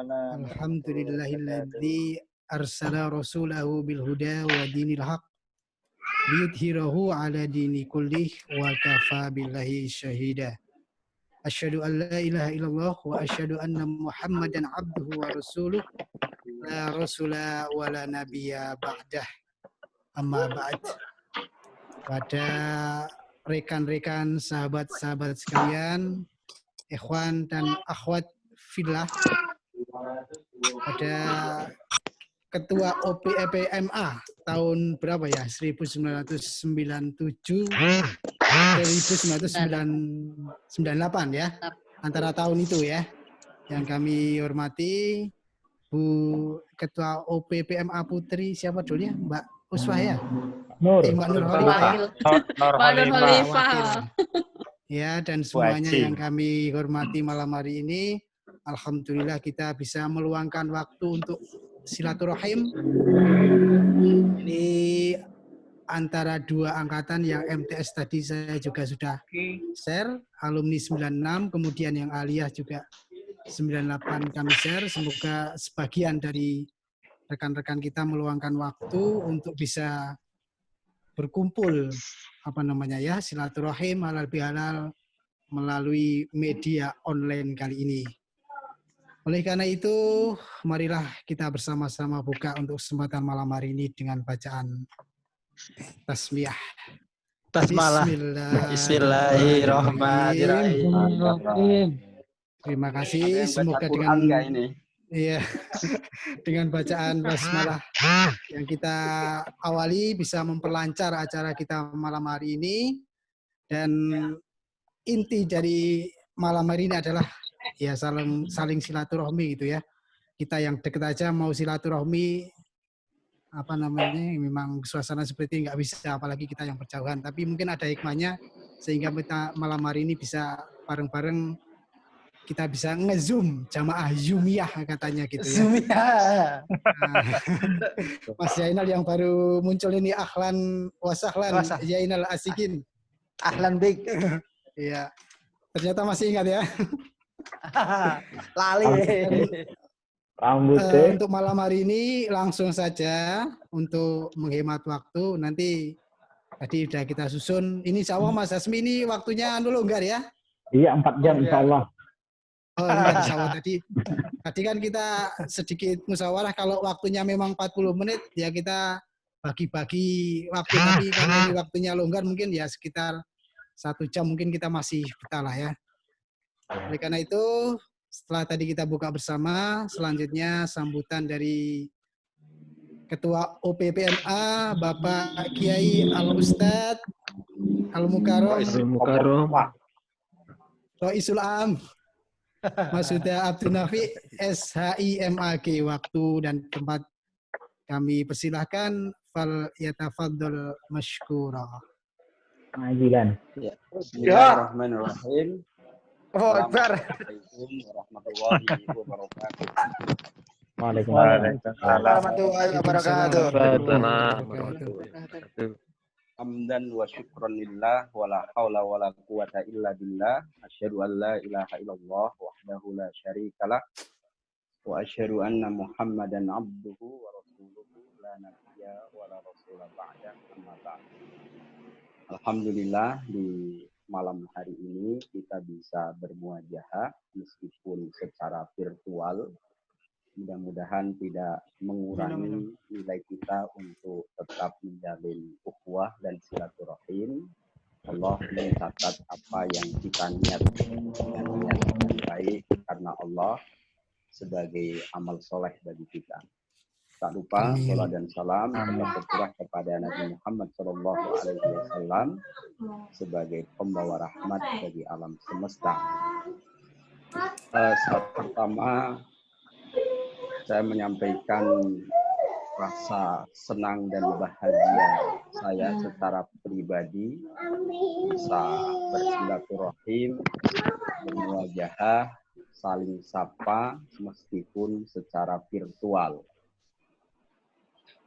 Alhamdulillahilladzi arsala rasulahu bil huda wa dinil haq liyudhhirahu ala dini kullih wa kafa billahi syahida. Asyhadu an la ilaha illallah wa asyhadu anna Muhammadan abduhu wa rasuluh la rasula wa la nabiyya ba'dah. Amma ba'd. Pada rekan-rekan, sahabat-sahabat sekalian, ikhwan dan akhwat fillah, pada Ketua OPEPMA tahun berapa ya? 1997 1998 ya. Antara tahun itu ya. Yang kami hormati Bu Ketua OPPMA Putri, siapa dulu ya? Mbak Uswah ya? Mbak Nur Khalifah. Ya, dan semuanya yang kami hormati malam hari ini, alhamdulillah kita bisa meluangkan waktu untuk silaturahim. Ini antara dua angkatan yang MTS tadi saya juga sudah share, alumni 96, kemudian yang aliyah juga 98 kami share. Semoga sebagian dari rekan-rekan kita meluangkan waktu untuk bisa berkumpul silaturahim halal bihalal melalui media online kali ini. Oleh karena itu, marilah kita bersama-sama buka untuk kesempatan malam hari ini dengan bacaan tasmiyah. Bismillahirrahmanirrahim. Terima kasih. Semoga dengan bacaan basmalah yang kita awali bisa memperlancar acara kita malam hari ini. Dan inti dari malam hari ini adalah ya saling silaturahmi gitu ya. Kita yang deket aja mau silaturahmi memang suasana seperti nggak bisa, apalagi kita yang berjauhan. Tapi mungkin ada hikmahnya sehingga kita malam hari ini bisa bareng-bareng, kita bisa nge-zoom jamaah Zoomiyah katanya gitu ya. Zoomiyah. Mas Zainal yang baru muncul ini, ahlan wasahlan Zainal Asikin. Ahlan bik. Iya. Ternyata masih ingat ya. Lali. Untuk malam hari ini langsung saja untuk menghemat waktu. Nanti tadi sudah kita susun. Ini insya Allah Mas Hasmi ini waktunya dulu enggak ya? Iya, 4 jam insya Allah. Oh enggak, insya Allah tadi kan kita sedikit musyawarah, kalau waktunya memang 40 menit ya kita bagi-bagi waktu, tapi kalau ini waktunya longgar mungkin ya sekitar 1 jam mungkin kita masih betah lah ya. Oleh karena itu, setelah tadi kita buka bersama, selanjutnya sambutan dari Ketua OPPMA Bapak Kiai Al-Ustadz Al-Mukarram Roisul Am Mas Huda Abdul Nafi SHIMAG. Waktu dan tempat kami persilahkan, fal yatafaddal masykura. Pengajian. Ya. Bismillahirrahmanirrahim. Assalamualaikum warahmatullahi wabarakatuh. Waalaikumsalam warahmatullahi wabarakatuh. Hamdan wa syukran lillah wa la haula wa la quwata illa billah. Asyhadu an la ilaha illallah wahdahu la syarikalah wa asyhadu anna Muhammadan abduhu wa rasuluhu la nabiyya wa la rasula ba'da, amma ba'd. Alhamdulillah, di malam hari ini kita bisa bermuajahah meskipun secara virtual. Mudah-mudahan tidak mengurangi nilai kita untuk tetap menjalin ukhuwah dan silaturahim. Allah mencatat apa yang kita niatkan dengan niat yang baik karena Allah sebagai amal soleh bagi kita. Tak lupa salat dan salam tetap tercurah kepada Nabi Muhammad SAW sebagai pembawa rahmat bagi alam semesta. Saat pertama saya menyampaikan rasa senang dan bahagia saya secara pribadi bisa bersilaturahim, bermuajahah, saling sapa meskipun secara virtual.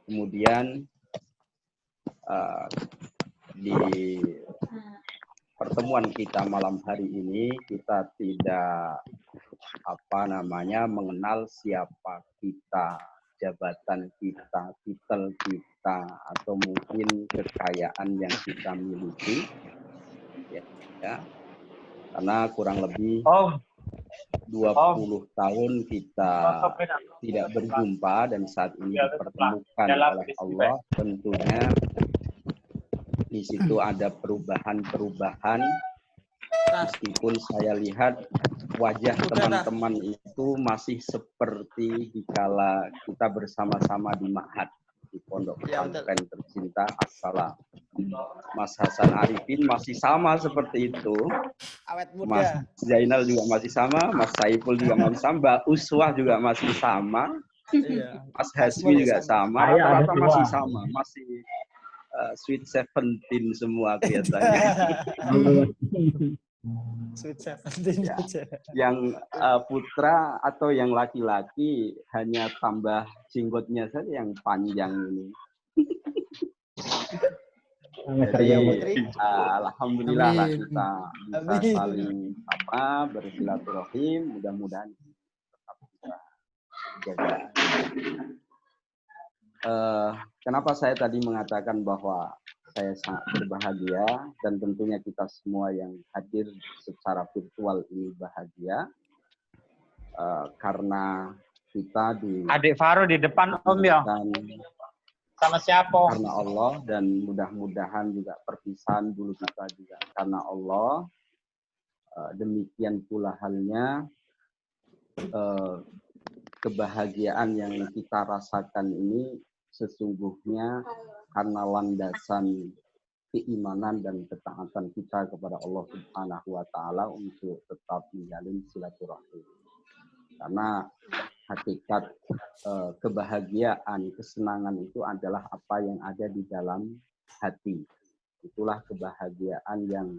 Kemudian di pertemuan kita malam hari ini kita tidak mengenal siapa kita, jabatan kita, titel kita, atau mungkin kekayaan yang kita miliki, ya. Karena kurang lebih 20 tahun kita tidak berjumpa dan saat ini dipertemukan oleh Allah, tentunya di situ ada perubahan-perubahan. Meskipun saya lihat wajah teman-teman itu masih seperti dikala kita bersama-sama di Ma'had, di Pondok Pesantren Tercinta As-Salam. Mas Hasan Arifin masih sama seperti itu. Awet muda. Mas Zainal juga masih sama, Mas Saiful juga masih sama, Mbak Uswah juga masih sama, Mas Hasmi juga sama, rata-rata masih sama, masih Sweet 17 semua kelihatannya. Sweet 17 Ya. aja. Yang putra atau yang laki-laki hanya tambah jenggotnya saja yang panjang ini. Jadi alhamdulillah lah kita bisa saling bersilaturahim, mudah-mudahan tetap bisa jaga. Kenapa saya tadi mengatakan bahwa saya sangat berbahagia dan tentunya kita semua yang hadir secara virtual ini bahagia karena kita di Adik Faro di depan Om ya. Sama siapa? Karena Allah, dan mudah-mudahan juga perpisahan dulu kita juga karena Allah. Demikian pula halnya kebahagiaan yang kita rasakan ini sesungguhnya karena landasan keimanan dan ketaatan kita kepada Allah Subhanahu wa Ta'ala untuk tetap menjalin silaturahim. Karena hakikat kebahagiaan, kesenangan itu adalah apa yang ada di dalam hati. Itulah kebahagiaan yang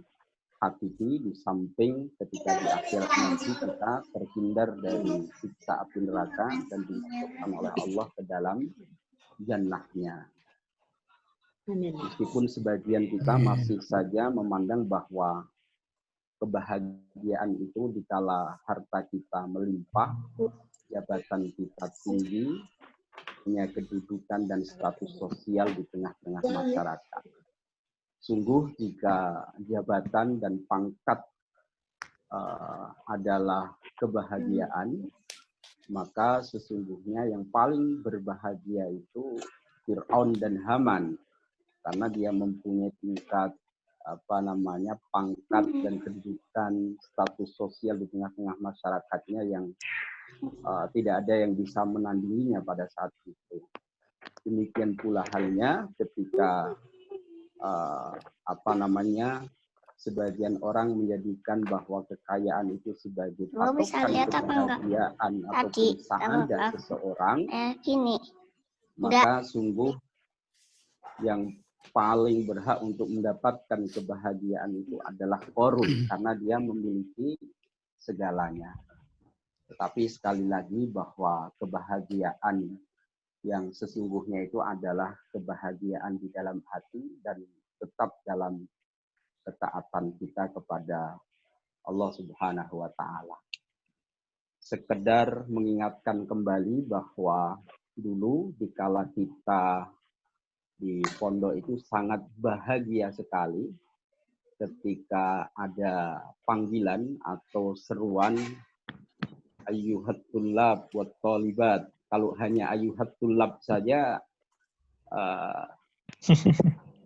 hakiki, di samping ketika di akhirat nanti kita terhindar dari siksa api neraka dan dimasukkan oleh Allah ke dalam jannahnya. Meskipun sebagian kita masih saja memandang bahwa kebahagiaan itu dikala harta kita melimpah, jabatan kita tinggi, punya kedudukan dan status sosial di tengah-tengah masyarakat. Sungguh jika jabatan dan pangkat adalah kebahagiaan, maka sesungguhnya yang paling berbahagia itu Fir'aun dan Haman, karena dia mempunyai tingkat pangkat dan kedudukan status sosial di tengah-tengah masyarakatnya yang tidak ada yang bisa menandinginya pada saat itu. Demikian pula halnya ketika sebagian orang menjadikan bahwa kekayaan itu sebagai patokan kebahagiaan atau perusahaan dari seseorang, maka sungguh yang paling berhak untuk mendapatkan kebahagiaan itu adalah Qarun, karena dia memiliki segalanya. Tetapi sekali lagi bahwa kebahagiaan yang sesungguhnya itu adalah kebahagiaan di dalam hati dan tetap dalam ketaatan kita kepada Allah Subhanahu wa Ta'ala. Sekedar mengingatkan kembali bahwa dulu dikala kita di pondok itu sangat bahagia sekali ketika ada panggilan atau seruan ayyuhat tullab wa thalibat. Kalau hanya ayyuhat tullab saja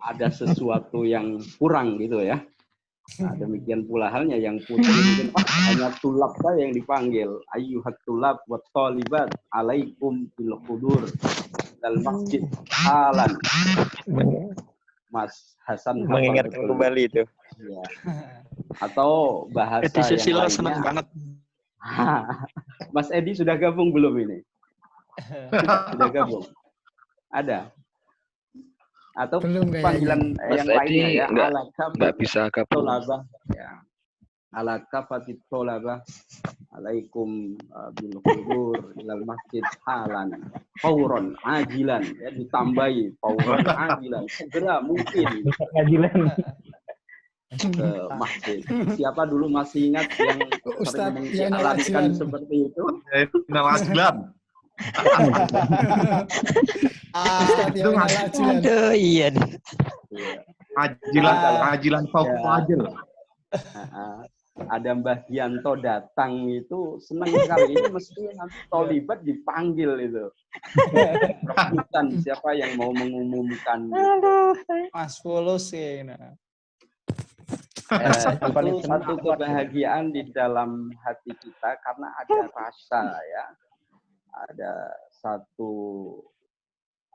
ada sesuatu yang kurang gitu ya. Nah, demikian pula halnya yang putri mungkin hanya tulab saja yang dipanggil. Ayyuhat tullab wa thalibat alaikum bil qudur dal masjid halan. Mas Hasan mengingatkan kembali itu. Ya. Atau bahasa yang lainnya. Senang banget. Mas Edi sudah gabung belum ini? Sudah gabung? Ada? Atau belum panggilan yang lainnya ya? Nggak bisa gabung. Ya. Ala kafatit tolabah alaikum bil qudur ilal masjid halan fauron ajilan, ya, ditambahi fauron ajilan, segera mungkin ajilan. ke masjid. Siapa dulu masih ingat yang Ustadz sering yang mengiklankan Nawajilan. seperti itu? Nawajilan. Ustadz Itu yang Nawajilan. Aduh, iya nih. Iya. Ajilan, Kalau ajilan Fauq Fajil. ada Mbah Dianto datang itu senang sekali. Itu mesti nanti Tolibat dipanggil itu. Rebutan siapa yang mau mengumumkan. Mas Fulus sih. Nah. Itu satu kebahagiaan di dalam hati kita karena ada rasa ya. Ada satu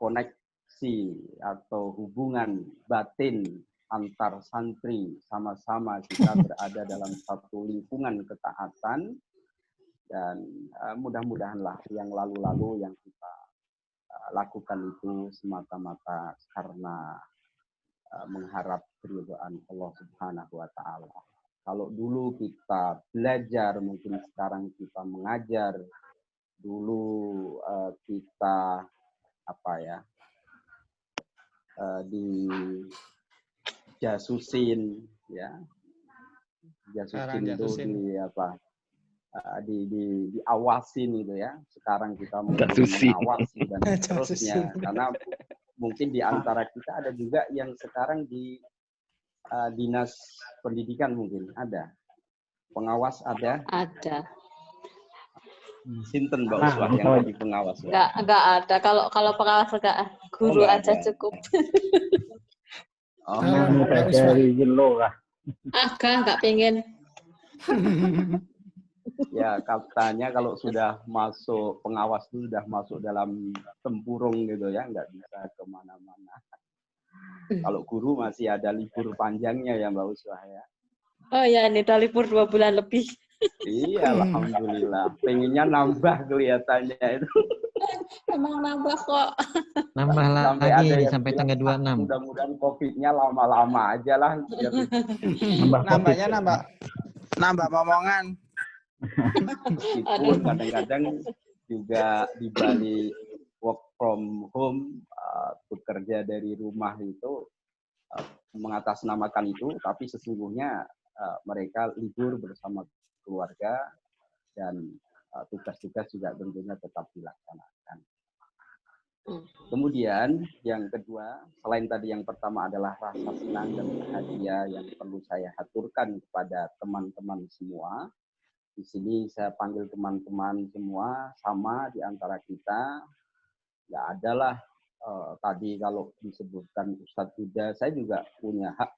koneksi atau hubungan batin antar santri, sama-sama kita berada dalam satu lingkungan ketaatan, dan mudah-mudahanlah yang lalu-lalu yang kita lakukan itu semata-mata karena mengharap keridhaan Allah Subhanahu wa Ta'ala. Kalau dulu kita belajar, mungkin sekarang kita mengajar. Dulu kita dijasusin ya, jasusin itu diawasin gitu ya. Sekarang kita mengawasi dan seterusnya, karena mungkin di antara kita ada juga yang sekarang di dinas pendidikan, mungkin ada pengawas, ada Sinten Mbak Uswah yang jadi pengawas? Enggak ada. Kalau pengawas enggak, guru aja ada. Cukup. Enggak pengen. Ya, katanya kalau sudah masuk pengawas itu sudah masuk dalam tempurung gitu ya, nggak bisa kemana-mana. Kalau guru masih ada libur panjangnya ya Mbak Uswah ya. Oh ya, ini udah libur 2 bulan lebih. Iya, alhamdulillah. Pengennya nambah kelihatannya itu. Emang nambah kok. Nambah lagi nih sampai tanggal 26. Mudah-mudahan COVID-nya lama-lama aja lah. Nambahnya nambah momongan. Meskipun kadang-kadang juga di balik work from home, bekerja dari rumah itu mengatasnamakan itu, tapi sesungguhnya mereka libur bersama keluarga dan tugas-tugas juga tentunya tetap dilaksanakan. Kemudian yang kedua, selain tadi yang pertama adalah rasa senang dan bahagia yang perlu saya haturkan kepada teman-teman semua. Di sini saya panggil teman-teman semua sama di antara kita. Nggak adalah tadi kalau disebutkan Ustadz Huda, saya juga punya hak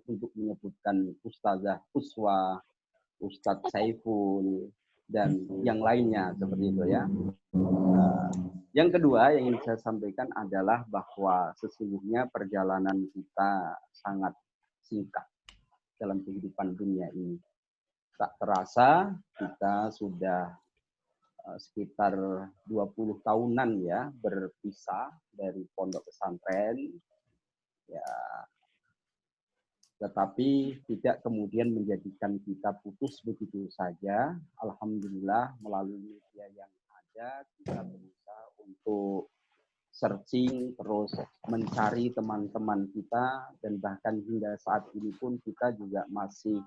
untuk menyebutkan Ustazah Uswah, Ustadz Saiful, dan yang lainnya seperti itu ya. Yang kedua yang ingin saya sampaikan adalah bahwa sesungguhnya perjalanan kita sangat singkat dalam kehidupan dunia ini. Tak terasa kita sudah sekitar 20 tahunan ya berpisah dari pondok pesantren. Ya, tetapi tidak kemudian menjadikan kita putus begitu saja. Alhamdulillah melalui media yang ada kita berusaha untuk searching, terus mencari teman-teman kita, dan bahkan hingga saat ini pun kita juga masih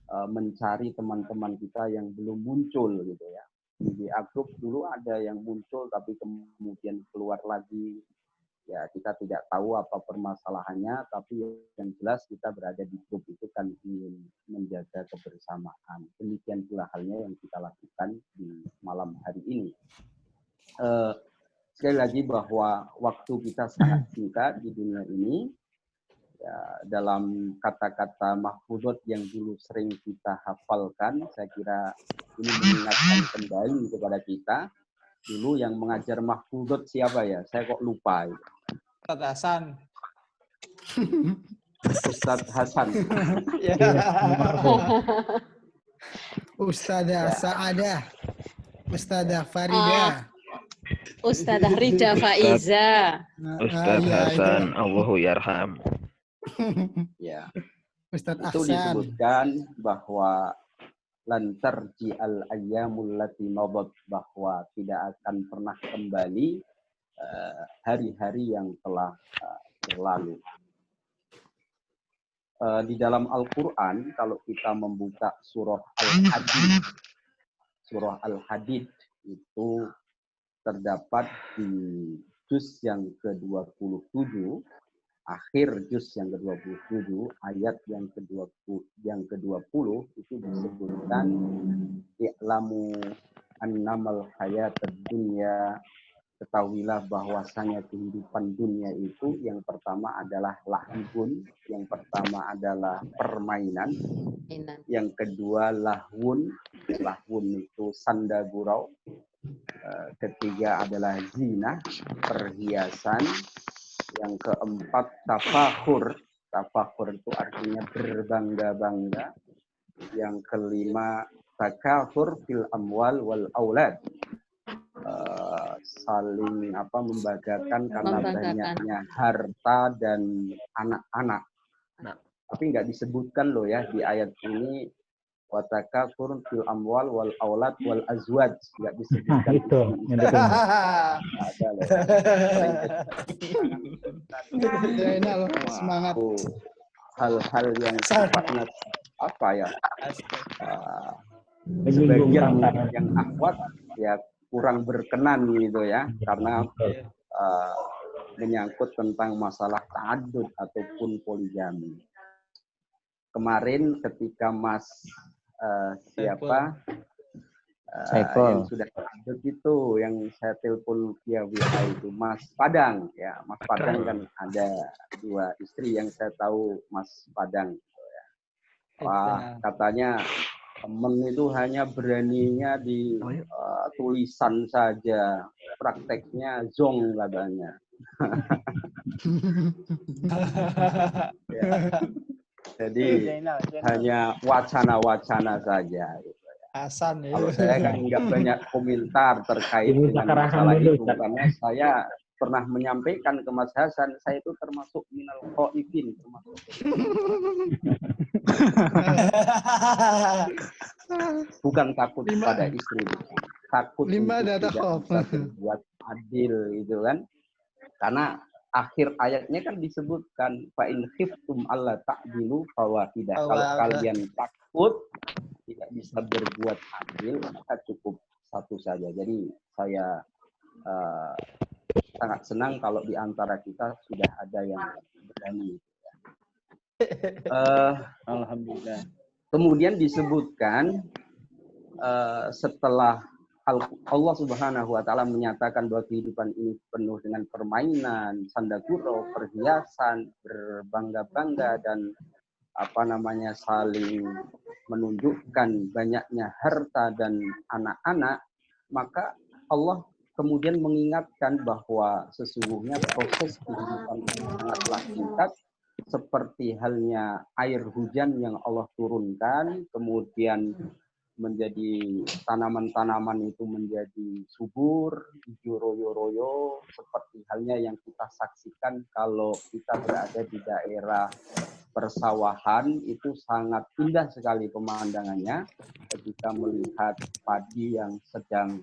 mencari teman-teman kita yang belum muncul gitu ya. Di grup dulu ada yang muncul tapi kemudian keluar lagi. Ya, kita tidak tahu apa permasalahannya, tapi yang jelas kita berada di grup itu kan ingin menjaga kebersamaan. Demikian pula halnya yang kita lakukan di malam hari ini. Sekali lagi bahwa waktu kita sangat singkat di dunia ini. Ya, dalam kata-kata mahfudot yang dulu sering kita hafalkan, saya kira ini mengingatkan kembali kepada kita. Dulu yang mengajar mahfudot siapa ya? Saya kok lupa. Ustadz Hasan. Ustadz Hasan. Ustadzah Sa'adah. Ustadzah Farida. Ustadzah Rida Faiza. Ustadz Hasan, Allahu yarham. Ya. Ustadz Itu Ahsan. disebutkan bahwa lan tarji'al ayyamul lati madat, bahwa tidak akan pernah kembali hari-hari yang telah berlalu. Di dalam Al-Quran, kalau kita membuka surah Al-Hadid, surah Al-Hadid itu terdapat di juz yang ke-27, akhir juz yang ke-27, ayat yang ke-20 itu disebutkan i'lamu annamal hayatud dunya, ketahuilah bahwasanya kehidupan dunia itu yang pertama adalah lahibun, yang pertama adalah permainan, yang kedua lahwun, lahwun itu sanda gurau, ketiga adalah zina, perhiasan, yang keempat tafakhur, tafakhur itu artinya berbangga-bangga, yang kelima takatsur fil amwal wal aulad, saling membanggakan karena banyaknya harta dan anak-anak. Tapi nggak disebutkan loh ya di ayat ini watakatsur fil amwal wal aulad wal azwaj, nggak disebutkan. Itu yang betul. Ada loh. Semangat. Hal-hal yang sifatnya apa ya? Menyinggung Sebagian orang. yang akhwat ya kurang berkenan gitu ya, karena menyangkut tentang masalah ta'addud ataupun poligami. Kemarin ketika Mas yang sudah ta'addud itu, yang saya telepon via WA itu Mas Padang ya, Mas Padang kan ada 2 istri yang saya tahu Mas Padang gitu ya. Wah, katanya temen itu hanya beraninya di tulisan saja, prakteknya zong katanya. Ya. Jadi hanya wacana-wacana saja. Gitu ya. Hasan ya. Kalau saya kan nggak banyak komentar terkait dengan masalah itu, karena saya pernah menyampaikan ke Mas Hasan, saya itu termasuk minal khaifin, termasuk bukan takut pada istri, takut untuk tidak bisa berbuat adil gitu kan. Karena akhir ayatnya kan disebutkan fa in khiftum alla ta'dilu fawahidah. Kalau kalian takut tidak bisa berbuat adil, maka cukup satu saja. Jadi saya sangat senang kalau di antara kita sudah ada yang berani. Alhamdulillah. Kemudian disebutkan setelah Allah Subhanahu wa taala menyatakan bahwa kehidupan ini penuh dengan permainan, sanda gurau, perhiasan, berbangga-bangga dan saling menunjukkan banyaknya harta dan anak-anak, maka Allah kemudian mengingatkan bahwa sesungguhnya proses kehidupan ini sangatlah singkat, seperti halnya air hujan yang Allah turunkan, kemudian menjadi tanaman-tanaman itu menjadi subur, hijau royo-royo, seperti halnya yang kita saksikan kalau kita berada di daerah persawahan, itu sangat indah sekali pemandangannya ketika melihat padi yang sedang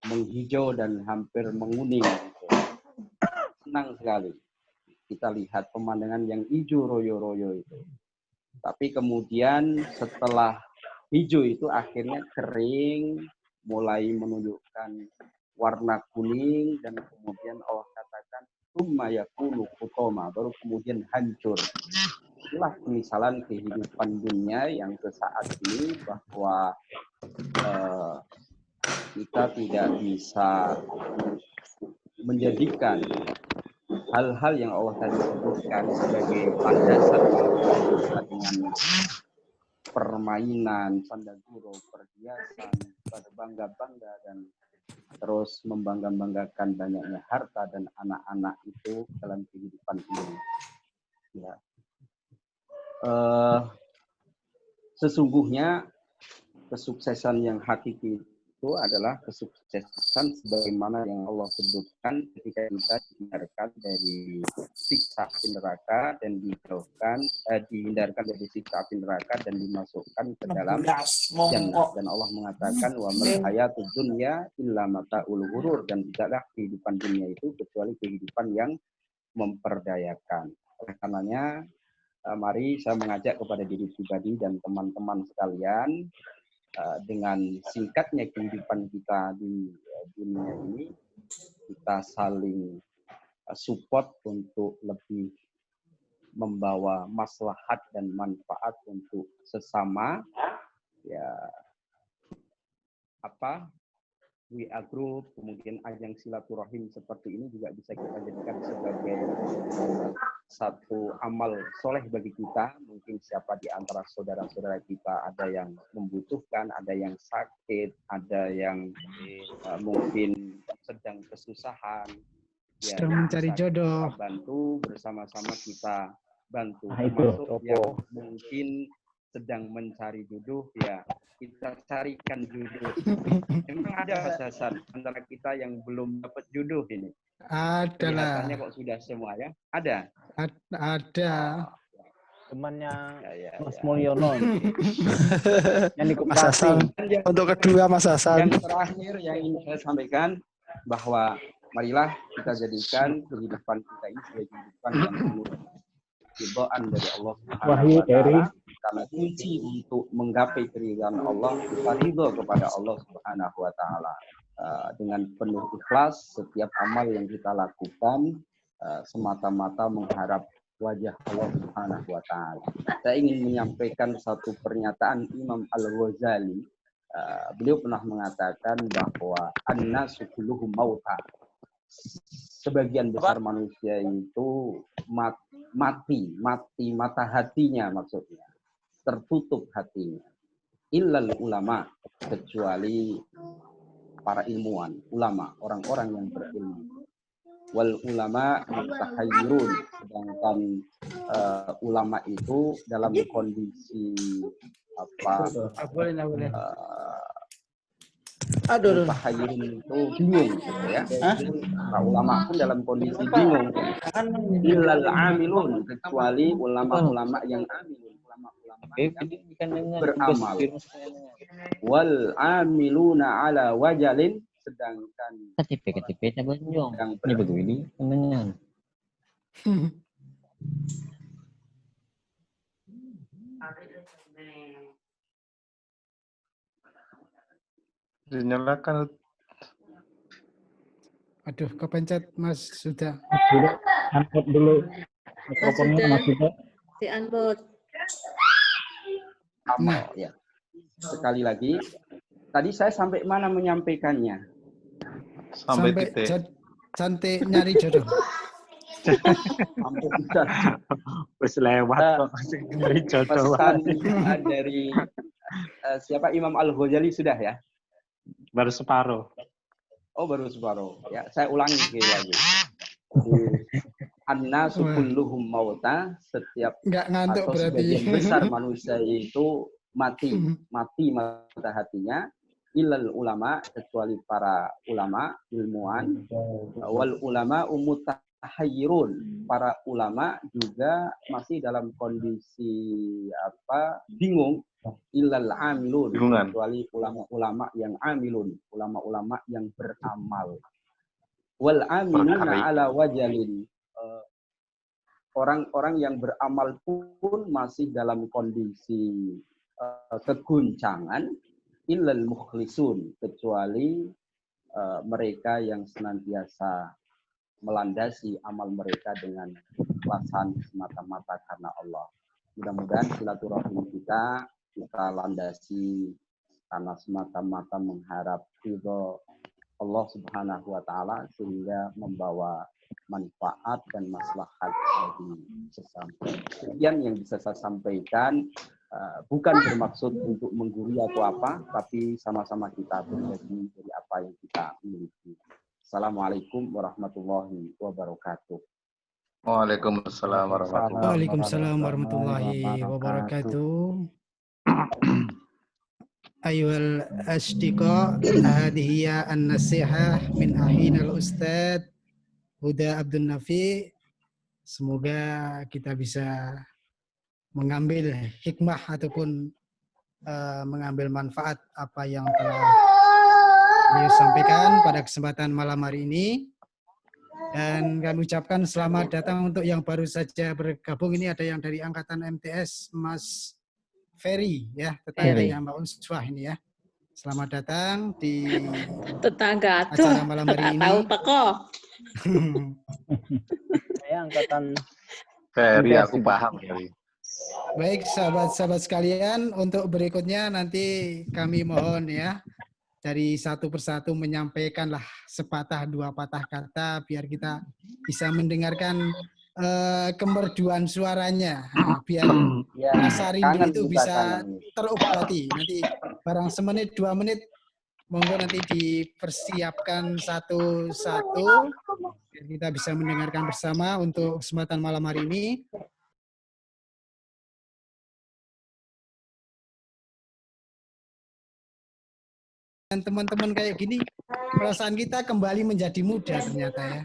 menghijau dan hampir menguning. Gitu. Senang sekali kita lihat pemandangan yang hijau royo-royo itu. Tapi kemudian setelah hijau itu akhirnya kering, mulai menunjukkan warna kuning, dan kemudian Allah katakan tsumma yakunu hutama, baru kemudian hancur. Itulah pemisalan kehidupan dunia yang sesaat ini, bahwa kita tidak bisa menjadikan hal-hal yang Allah tadi sebutkan sebagai landasan dengan permainan, sanda gurau, perhiasan, berbangga-bangga, dan terus membangga-banggakan banyaknya harta dan anak-anak itu dalam kehidupan ini. Ya. Sesungguhnya kesuksesan yang hakiki itu adalah kesuksesan sebagaimana yang Allah sebutkan ketika kita dihindarkan dari siksa api neraka dan dihindarkan dari siksa api neraka dan dimasukkan ke dalam jannah. Dan Allah mengatakan wa mal hayatud dunya illa mata'ul ghurur, dan tidaklah kehidupan dunia itu kecuali kehidupan yang memperdayakan. Oleh karenanya, mari saya mengajak kepada diri pribadi dan teman-teman sekalian, dengan singkatnya kehidupan kita di dunia ini, kita saling support untuk lebih membawa maslahat dan manfaat untuk sesama. Ya, WA Group, kemudian ajang silaturahim seperti ini juga bisa kita jadikan sebagai satu amal soleh bagi kita. Mungkin siapa di antara saudara-saudara kita ada yang membutuhkan, ada yang sakit, ada yang mungkin sedang kesusahan, ya, sedang mencari jodoh, kita bantu bersama-sama, kita bantu. Termasuk yang mungkin sedang mencari jodoh, ya kita carikan jodoh. Memang ada Mas Hasan antara kita yang belum dapat jodoh ini? Ada lah. Kelihatannya kok sudah semua ya? Ada? Ada. Temannya Ya. Mas Mulyono. Yang di Mas Hasan. Untuk kedua Mas Hasan. Yang terakhir yang ingin saya sampaikan, bahwa marilah kita jadikan kehidupan kita ini sebagai kehidupan yang penuh ridhaan dari Allah Subhanahu wa Ta'ala. Karena kunci untuk menggapai keridhaan Allah, kita ridho kepada Allah Subhanahu wa Ta'ala. Dengan penuh ikhlas, setiap amal yang kita lakukan semata-mata mengharap wajah Allah Subhanahu wa Ta'ala. Saya ingin menyampaikan satu pernyataan Imam Al-Ghazali. Beliau pernah mengatakan bahwa an-nasu kulluhum mauta. Sebagian besar manusia itu mati mata hatinya, maksudnya tertutup hatinya. Illal ulama, kecuali para ilmuwan, ulama, orang-orang yang berilmu. Wal ulama mutahayyirun, sedangkan ulama itu dalam kondisi mutahayyirun itu bingung, gitu ya. Para ulama pun dalam kondisi bingung. Illal amilun, kecuali ulama-ulama yang amilun, ulama-ulama yang beramal. Wal amiluna ala wajalin, sedangkan KTP yang ini begini temenan. Dinyalakan. Aduh, kepencet Mas sudah. Unmute dulu. Mikrofonnya Mas Yuda. Di unmute. Amal, ya. Sekali lagi, tadi saya sampai mana menyampaikannya? Sampai titik. Sampai nyari jodoh. Wis lewat kok nyari jodoh. Pesan dari siapa? Imam Al-Ghazali sudah ya? Baru separuh. Oh, baru separuh. Ya, saya ulangi sekali lagi. An-nasu kulluhum mauta, setiap nggak ngantuk atau berarti. sebagian besar manusia itu mati mata hatinya. Illal ulama, kecuali para ulama, ilmuwan. Wal ulama mutahayyirun, para ulama juga masih dalam kondisi bingung. Illal amilun, kecuali ulama-ulama yang amilun, ulama-ulama yang beramal. Wal amiluna ala wajalin, orang-orang yang beramal pun masih dalam kondisi keguncangan. Illal mukhlisun, kecuali mereka yang senantiasa melandasi amal mereka dengan ikhlasan semata-mata karena Allah. Mudah-mudahan silaturahim kita landasi karena semata-mata mengharap ridho Allah Subhanahu wa Ta'ala, sehingga membawa manfaat dan maslahat bagi sesama. Kemudian yang bisa saya sampaikan, bukan bermaksud untuk menggurui atau apa, tapi sama-sama kita berbagi dari apa yang kita miliki. Assalamualaikum warahmatullahi wabarakatuh. Waalaikumsalam warahmatullahi wabarakatuh. Ayuhal asdiqa, hadhihi an-nasihah min ahinal Ustadz Huda Abdul Nafi. Semoga kita bisa mengambil hikmah ataupun mengambil manfaat apa yang telah beliau sampaikan pada kesempatan malam hari ini. Dan kami ucapkan selamat datang untuk yang baru saja bergabung. Ini ada yang dari Angkatan MTS, Mas Ferry, ya, tetangganya Mbak Unswah ini ya. Selamat datang di Tetangga acara malam hari ini. Tahu teko. Saya angkatan Ferry, aku paham Ferry. Baik, sahabat-sahabat sekalian, untuk berikutnya nanti kami mohon ya, dari satu persatu menyampaikanlah sepatah dua patah kata biar kita bisa mendengarkan kemerduan suaranya, biar rasa rindu itu bisa terobati. Nanti barang semenit 2 menit, monggo nanti dipersiapkan satu-satu biar kita bisa mendengarkan bersama untuk kesempatan malam hari ini. Dan teman-teman kayak gini, perasaan kita kembali menjadi muda ternyata ya.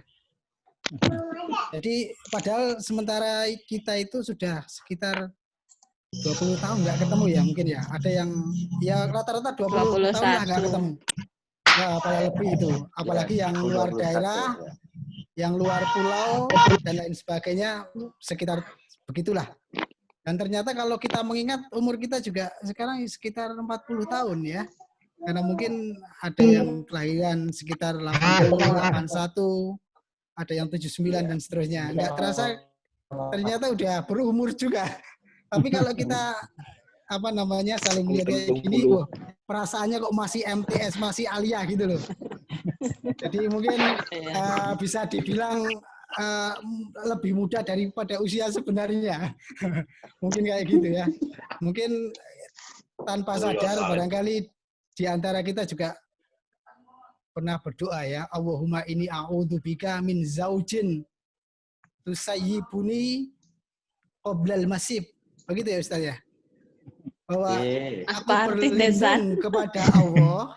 Jadi padahal sementara kita itu sudah sekitar 20 tahun nggak ketemu ya mungkin ya. Ada yang ya rata-rata 20 tahun lah nggak ketemu. Ya, apalagi lebih itu. Apalagi yang luar daerah, yang luar pulau, dan lain sebagainya, sekitar begitulah. Dan ternyata kalau kita mengingat umur kita juga sekarang sekitar 40 tahun ya. Karena mungkin ada yang kelahiran sekitar 80, 81, ada yang 79 dan seterusnya. Nggak terasa ternyata udah berumur juga. Tapi kalau kita saling melihat kayak gini, perasaannya kok masih MTS, masih Alia gitu loh. Jadi mungkin bisa dibilang lebih muda daripada usia sebenarnya. Mungkin kayak gitu ya. Mungkin tanpa sadar barangkali di antara kita juga pernah berdoa ya, Allahumma inni a'udzubika min zaujin tusayyibuni qoblal masib. Begitu ya Ustaz ya? Bahwa aku berlindung kepada Allah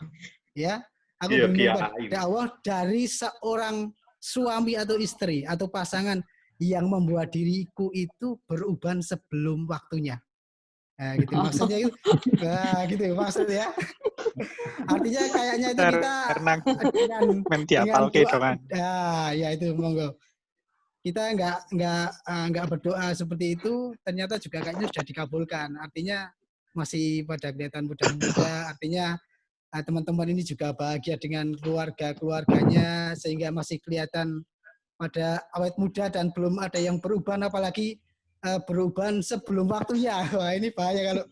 ya, aku berlindung kepada Allah dari seorang suami atau istri atau pasangan yang membuat diriku itu beruban sebelum waktunya. Nah, gitu maksudnya itu. Nah, gitu maksudnya. Artinya kayaknya itu kita dengan doa. Ya itu monggo. Kita nggak berdoa seperti itu, ternyata juga kayaknya sudah dikabulkan. Artinya masih pada kelihatan muda-muda. Artinya teman-teman ini juga bahagia dengan keluarganya sehingga masih kelihatan pada awet muda dan belum ada yang perubahan, apalagi beruban sebelum waktunya. Wah, ini bahaya kalau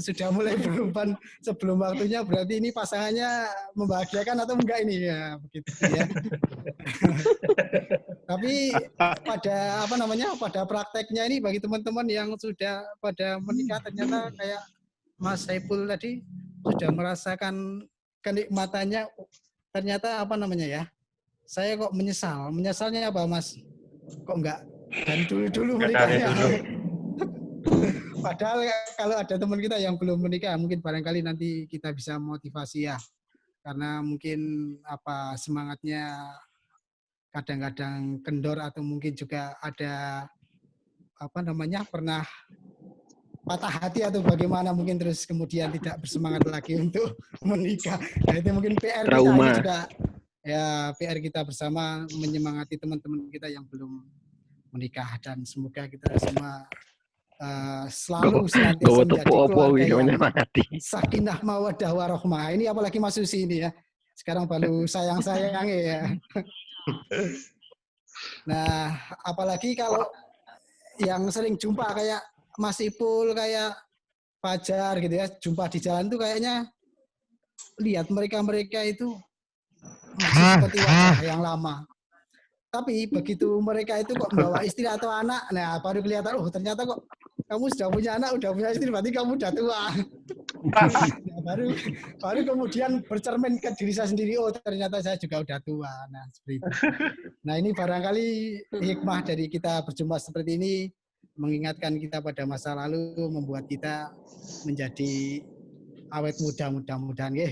sudah mulai beruban sebelum waktunya, berarti ini pasangannya membahagiakan atau enggak ini ya, begitu ya. Tapi pada prakteknya ini bagi teman-teman yang sudah pada menikah ternyata kayak Mas Saiful tadi sudah merasakan kenikmatannya, ternyata saya kok menyesal. Menyesalnya apa Mas? Kok enggak dari dulu menikahnya. Padahal kalau ada teman kita yang belum menikah, mungkin barangkali nanti kita bisa motivasi ya. Karena mungkin semangatnya kadang-kadang kendor atau mungkin juga ada pernah patah hati atau bagaimana, mungkin terus kemudian tidak bersemangat lagi untuk menikah. Nah, itu mungkin PR kita ini juga ya, PR kita bersama menyemangati teman-teman kita yang belum menikah, dan semoga kita semua selalu senantiasa menjadi keluarga yang sakinah mawaddah warahmah. Ini apalagi Mas Susi ini ya. Sekarang baru sayang-sayangnya ya. Nah, apalagi kalau yang sering jumpa kayak Mas Ipul, kayak Fajar gitu ya, jumpa di jalan tuh kayaknya lihat mereka itu masih seperti wajah yang lama. Tapi begitu mereka itu kok membawa istri atau anak, nah baru kelihatan, ternyata kok kamu sudah punya anak, udah punya istri, berarti kamu udah tua. Nah, baru kemudian bercermin ke diri saya sendiri, ternyata saya juga udah tua. Nah, seperti itu. Nah, ini barangkali hikmah dari kita berjumpa seperti ini, mengingatkan kita pada masa lalu, membuat kita menjadi awet muda, mudah-mudahan ya.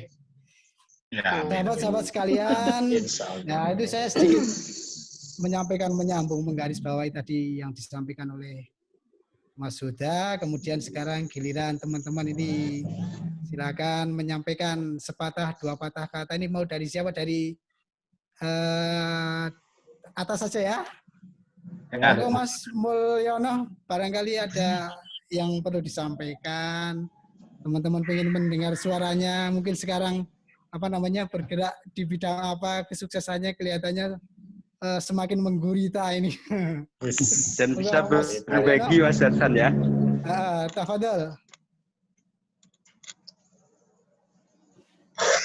Sahabat-sahabat sekalian, nah itu saya sedikit menyambung menggarisbawahi tadi yang disampaikan oleh Mas Huda. Kemudian sekarang giliran teman-teman ini, silakan menyampaikan sepatah dua patah kata. Ini mau dari siapa? Dari atas saja ya. Ya. Monggo Mas Mulyono, barangkali ada yang perlu disampaikan. Teman-teman pengen mendengar suaranya, mungkin sekarang bergerak di bidang apa, kesuksesannya kelihatannya semakin menggurita ini. Dan bisa berbagi Mas Hasan ya. Tafadhol.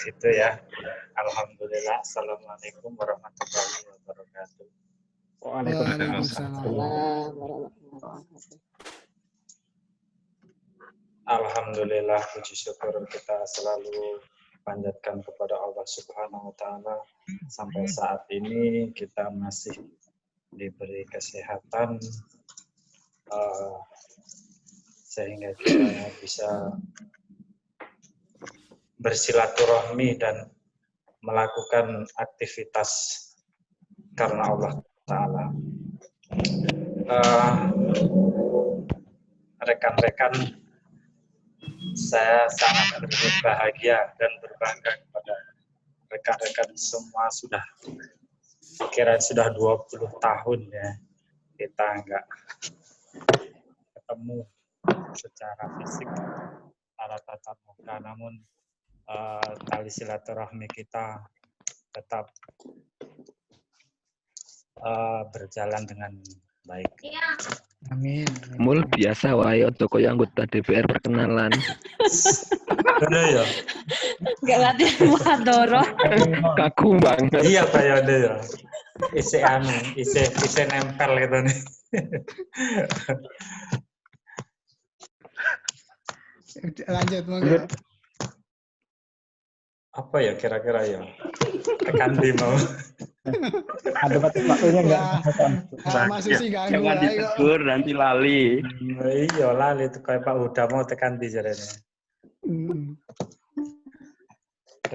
Itu ya. Alhamdulillah. Assalamualaikum warahmatullahi wabarakatuh. Waalaikumsalam. Alhamdulillah, puji syukur kita selalu panjatkan kepada Allah Subhanahu wa taala. Sampai saat ini kita masih diberi kesehatan sehingga kita bisa bersilaturahmi dan melakukan aktivitas karena Allah Ta'ala. Rekan-rekan, saya sangat berbahagia dan berbangga kepada rekan-rekan semua. Kira sudah 20 tahun ya kita nggak ketemu secara fisik, secara tatap muka, namun tali silaturahmi kita tetap berjalan dengan baik. Amin. Mul biasa wae toko yang anggota DPR perkenalan. Bener ya? Enggak latihan muhadharah. Kaku banget. Iya kayak ada ya. Isi nempel gitu nih. Lanjut monggo. Apa ya kira-kira ya? Tekan di mau. Ada batas waktunya enggak? Mas Susi ganggu. Jangan ditegur nanti lali. Iya lali itu kayak Pak Huda mau tekan di jarene.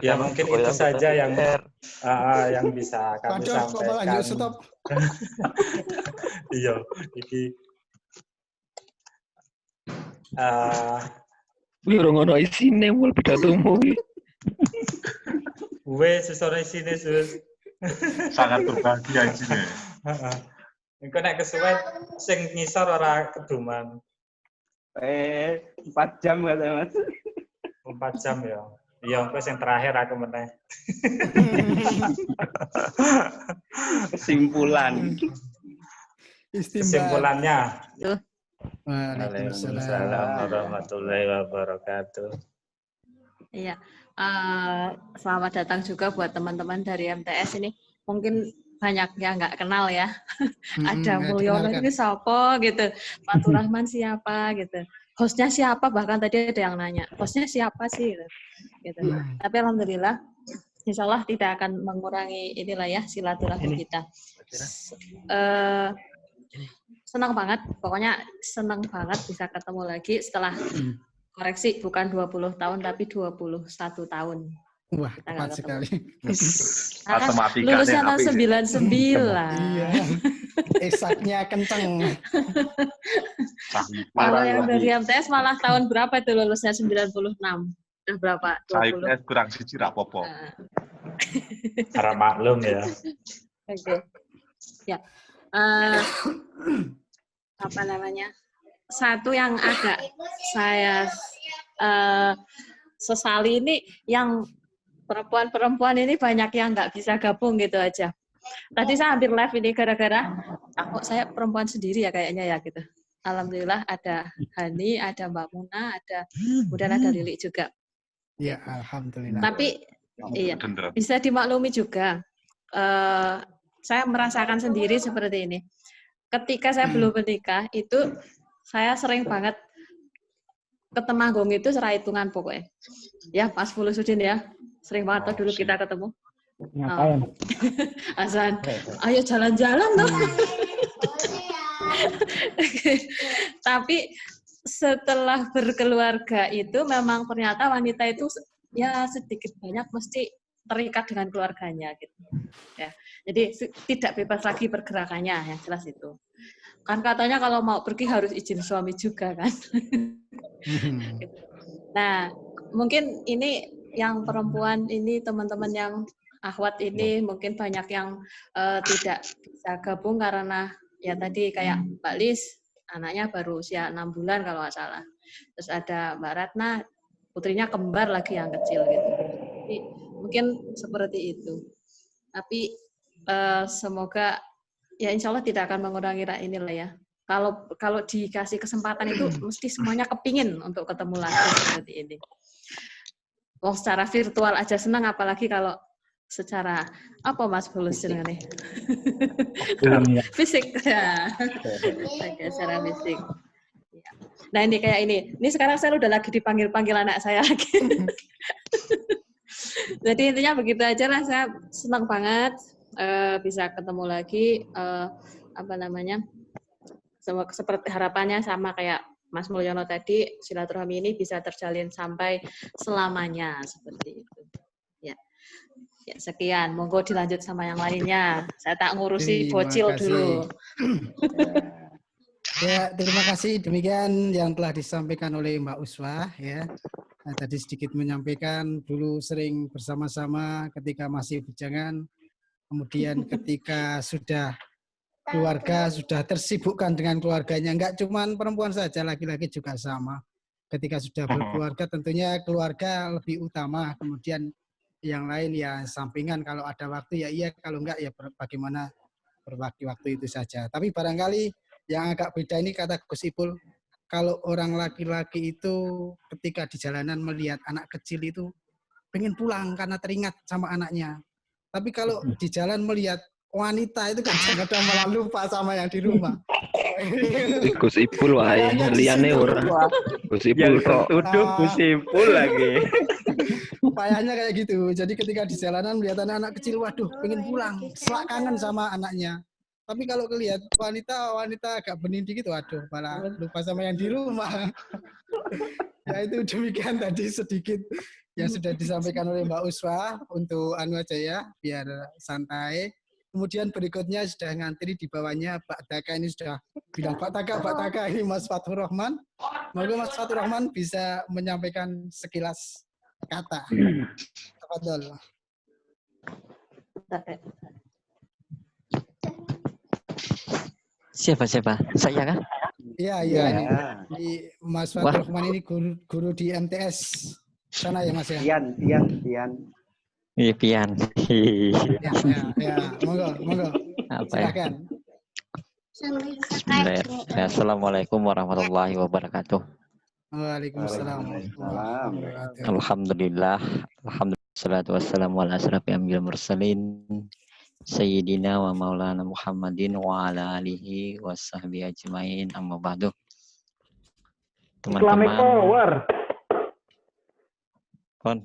Ya mungkin itu saja yang bisa kami sampaikan. Lanjut, stop. Iya, iki Wih, orang ngono isine mul pidatomu. Wes sesore sini sus. Sangat berbahagia di sini. Engko nek kesuwen sing ngisor ora keduman. 4 jam kata Mas. 4 jam ya. Iya, engko sing terakhir aku meneh. Kesimpulannya. Waalaikumsalam warahmatullahi wabarakatuh. Iya. Selamat datang juga buat teman-teman dari MTS ini. Mungkin banyak yang nggak kenal ya. Ada Mulyono ini siapa gitu. Fatur Rahman siapa gitu. Hostnya siapa, bahkan tadi ada yang nanya. Hostnya siapa sih gitu. Tapi alhamdulillah insya Allah tidak akan mengurangi inilah ya silaturahmi kita. Senang banget, pokoknya senang banget bisa ketemu lagi setelah koreksi bukan 20 tahun tapi 21 tahun. Wah, tepat sekali. Lulusnya tahun 99. Iya. Esaknya kenceng. Kalau yang dari MTS malah tahun berapa itu lulusnya 96? Udah berapa? 20. Saya kurang siji ra apa-apa. Cara maklum ya. Oke. Ya. Apa namanya? Satu yang agak saya sesali ini yang perempuan-perempuan ini banyak yang nggak bisa gabung gitu aja. Tadi saya hampir live ini gara-gara saya perempuan sendiri ya kayaknya ya gitu. Alhamdulillah ada Hani, ada Mbak Muna, kemudian ada Lili juga. Ya, alhamdulillah. Tapi iya bisa dimaklumi juga. Saya merasakan sendiri seperti ini. Ketika saya belum menikah itu saya sering banget ke Temanggung itu serai hitungan pokoknya. Ya, Mas Fulusudin ya. Sering banget dulu kita ketemu. Ngapain? Hasan, ayo jalan-jalan dong. Tapi setelah berkeluarga itu memang ternyata wanita itu ya sedikit banyak mesti terikat dengan keluarganya gitu. Ya. Jadi tidak bebas lagi pergerakannya, yang jelas itu. Kan katanya kalau mau pergi harus izin suami juga kan. Nah, mungkin ini yang perempuan ini teman-teman yang akhwat ini mungkin banyak yang tidak bisa kita gabung karena ya tadi kayak Mbak Lis, anaknya baru usia 6 bulan kalau nggak salah. Terus ada Mbak Ratna, putrinya kembar lagi yang kecil gitu. Jadi, mungkin seperti itu. Tapi semoga ya insya Allah tidak akan mengurangi inilah ya. Kalau dikasih kesempatan itu mesti semuanya kepingin untuk ketemu lagi seperti ini. Wong secara virtual aja senang, apalagi kalau secara apa Mas Bulus jenenge? Fisik ya. Oke, secara fisik. Ya. Nah ini kayak ini sekarang saya udah lagi dipanggil anak saya lagi. Jadi intinya begitu aja lah, saya senang banget bisa ketemu lagi, seperti harapannya sama kayak Mas Mulyono tadi, silaturahmi ini bisa terjalin sampai selamanya seperti itu. Ya, sekian. Monggo dilanjut sama yang lainnya. Saya tak ngurusi bocil dulu. Ya, terima kasih. Demikian yang telah disampaikan oleh Mbak Uswah ya. Nah, tadi sedikit menyampaikan dulu sering bersama-sama ketika masih bujangan, kemudian ketika sudah keluarga, sudah tersibukkan dengan keluarganya. Enggak cuma perempuan saja, laki-laki juga sama. Ketika sudah berkeluarga, tentunya keluarga lebih utama. Kemudian yang lain ya sampingan, kalau ada waktu ya iya, kalau enggak ya bagaimana berbagi waktu itu saja. Tapi barangkali yang agak beda ini kata Gus Ipul, kalau orang laki-laki itu ketika di jalanan melihat anak kecil itu pengen pulang karena teringat sama anaknya. Tapi kalau di jalan melihat wanita itu kadang-kadang malah lupa sama yang di rumah. Gus Ipul wae, liyane ora. Gus Ipul kok. Tuduh Gus Ipul lagi. Payahnya kayak gitu. Jadi ketika di jalanan melihat anak kecil, waduh, pengen pulang, selak kangen sama anaknya. Tapi kalau lihat wanita agak benindi gitu, waduh, malah lupa sama yang di rumah. Ya itu demikian tadi sedikit yang sudah disampaikan oleh Mbak Uswah untuk anu aja ya, biar santai. Kemudian berikutnya sudah ngantri di bawahnya Pak Taka, ini sudah bilang Pak Taka ini Mas Fathur Rahman. Monggo Mas Fathur Rahman bisa menyampaikan sekilas kata. Tafadhol. Siapa? Saya kan? Iya. Ini Mas Fathur Rahman ini guru di MTS sana ya Mas ya? Pian. Iya, Pian. Ya, monggo. Silakan. Assalamualaikum warahmatullahi wabarakatuh. Waalaikumsalam. Alhamdulillah. Salatu wassalamu ala asyrafil anbiya'i wal mursalin sayyidina wa maulana Muhammadin wa ala alihi washabbihi ajmain, amma ba'du. Teman-teman. Islamic power. Kon.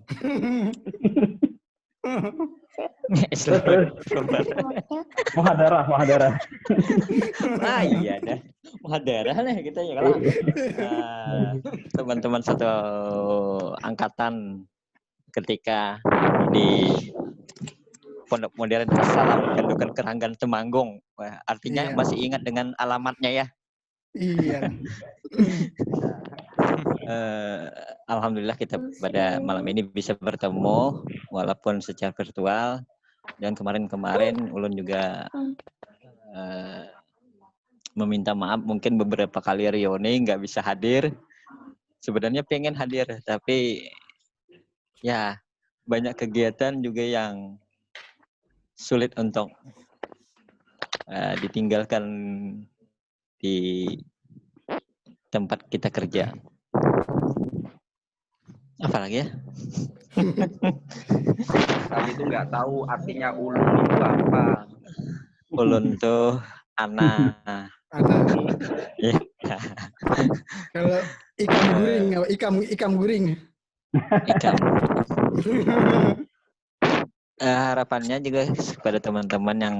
Muhadarah. Iya dah. Muhadarah lah kita ya kalau teman-teman satu angkatan ketika di Pondok Modern Salam Gandukan Keranggan Temanggung. Wah, artinya masih ingat dengan alamatnya ya. Iya. Alhamdulillah kita pada malam ini bisa bertemu walaupun secara virtual, dan kemarin Ulun juga meminta maaf mungkin beberapa kali Rioni nggak bisa hadir. Sebenarnya pengen hadir tapi ya banyak kegiatan juga yang sulit untuk ditinggalkan di tempat kita kerja. Apalagi ya? Kami itu nggak tahu artinya ulun itu apa. Ulun tuh anak. Ya. Kalau ikan guring, ikan guring. Ikan. Harapannya juga kepada teman-teman yang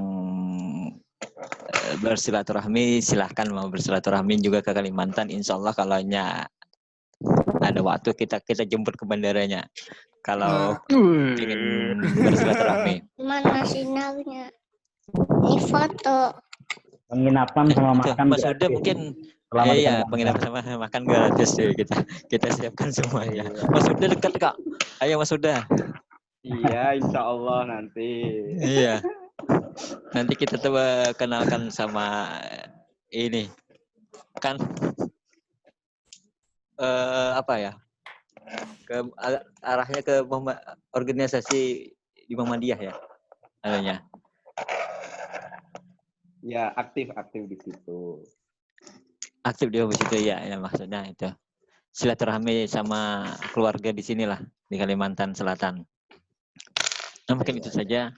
bersilaturahmi, silahkan mau bersilaturahmi juga ke Kalimantan. Insya Allah kalau ada waktu kita jemput ke bandaranya. Kalau ingin bersilaturahmi. Mana sinyalnya? Ini foto. Penginapan sama makan. Mas Uda mungkin. Iya, penginapan sama makan gratis deh kita siapkan semuanya. Mas Uda dekat Kak. Ayo Mas Uda. Iya, insya Allah nanti. Iya. Nanti kita coba kenalkan sama ini kan apa ya? Arahnya ke organisasi di Muhammadiyah ya. Adanya. Ya, aktif di situ. Aktif di situ ya maksudnya itu. Silaturahmi sama keluarga di sinilah di Kalimantan Selatan. Nah, mungkin itu saja.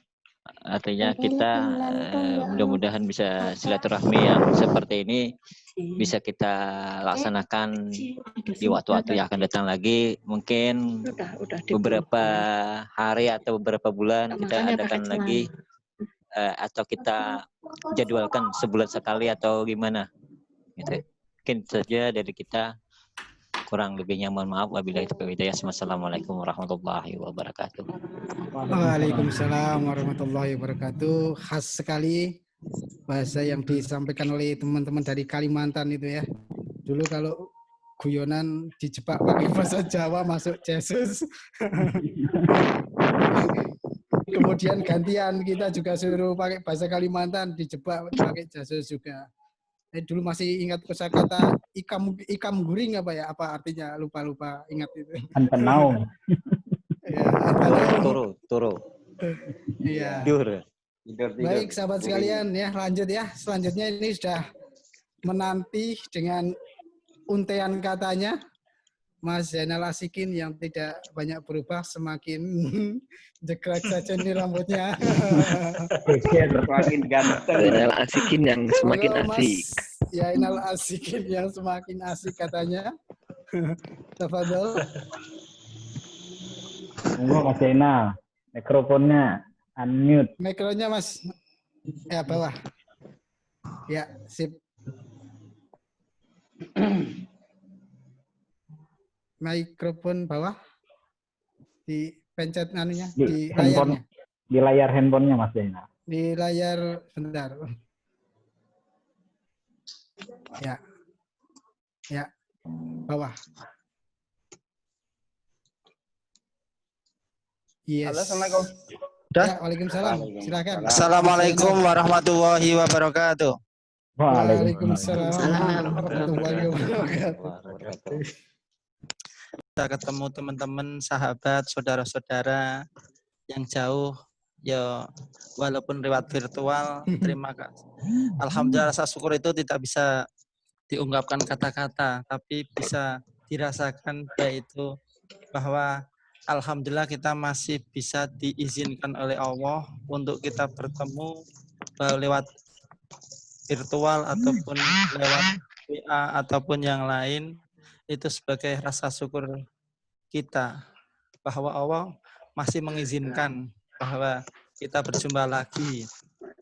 Artinya kita mudah-mudahan bisa silaturahmi yang seperti ini bisa kita laksanakan di waktu-waktu yang akan datang lagi. Mungkin beberapa hari atau beberapa bulan kita adakan lagi atau kita jadwalkan sebulan sekali atau gimana. Gitu. Mungkin saja dari kita. Kurang lebihnya mohon maaf. Wabillahi taufiq wal hidayah. Wassalamualaikum warahmatullahi wabarakatuh. Waalaikumsalam warahmatullahi wabarakatuh. Khas sekali bahasa yang disampaikan oleh teman-teman dari Kalimantan itu ya. Dulu kalau guyonan dijebak pakai bahasa Jawa masuk Jesus. Kemudian gantian kita juga suruh pakai bahasa Kalimantan dijebak pakai Jesus juga. Dulu masih ingat kosakata ikam guring apa ya? Apa artinya? Lupa ingat itu. Antenau. Ya, Turu. Iya. Tidur. Baik sahabat sekalian ya, lanjut ya. Selanjutnya ini sudah menanti dengan untean katanya Mas Zainal Asikin yang tidak banyak berubah, semakin jeglek saja nih rambutnya. Semakin ganteng. Zainal Asikin yang semakin asik. Zainal Asikin yang semakin asik katanya. Tafadhol. Tunggu Mas Zainal, mikrofonnya unmute. Mikronya Mas, ya bawah. Ya, sip. Mikrofon bawah, dipencet anunya di layarnya. Di layar handphonenya Mas Zainal. Di layar bentar. Ya, bawah. Yes. Halo, Assalamualaikum. Ya, waalaikumsalam. Silakan. Assalamualaikum warahmatullahi wabarakatuh. Waalaikumsalam warahmatullahi wabarakatuh. Kita ketemu teman-teman, sahabat, saudara-saudara yang jauh, ya walaupun lewat virtual, terima kasih. Alhamdulillah, rasa syukur itu tidak bisa diungkapkan kata-kata, tapi bisa dirasakan, yaitu bahwa alhamdulillah kita masih bisa diizinkan oleh Allah untuk kita bertemu lewat virtual ataupun lewat WA ataupun yang lain. Itu sebagai rasa syukur kita bahwa Allah masih mengizinkan bahwa kita berjumpa lagi.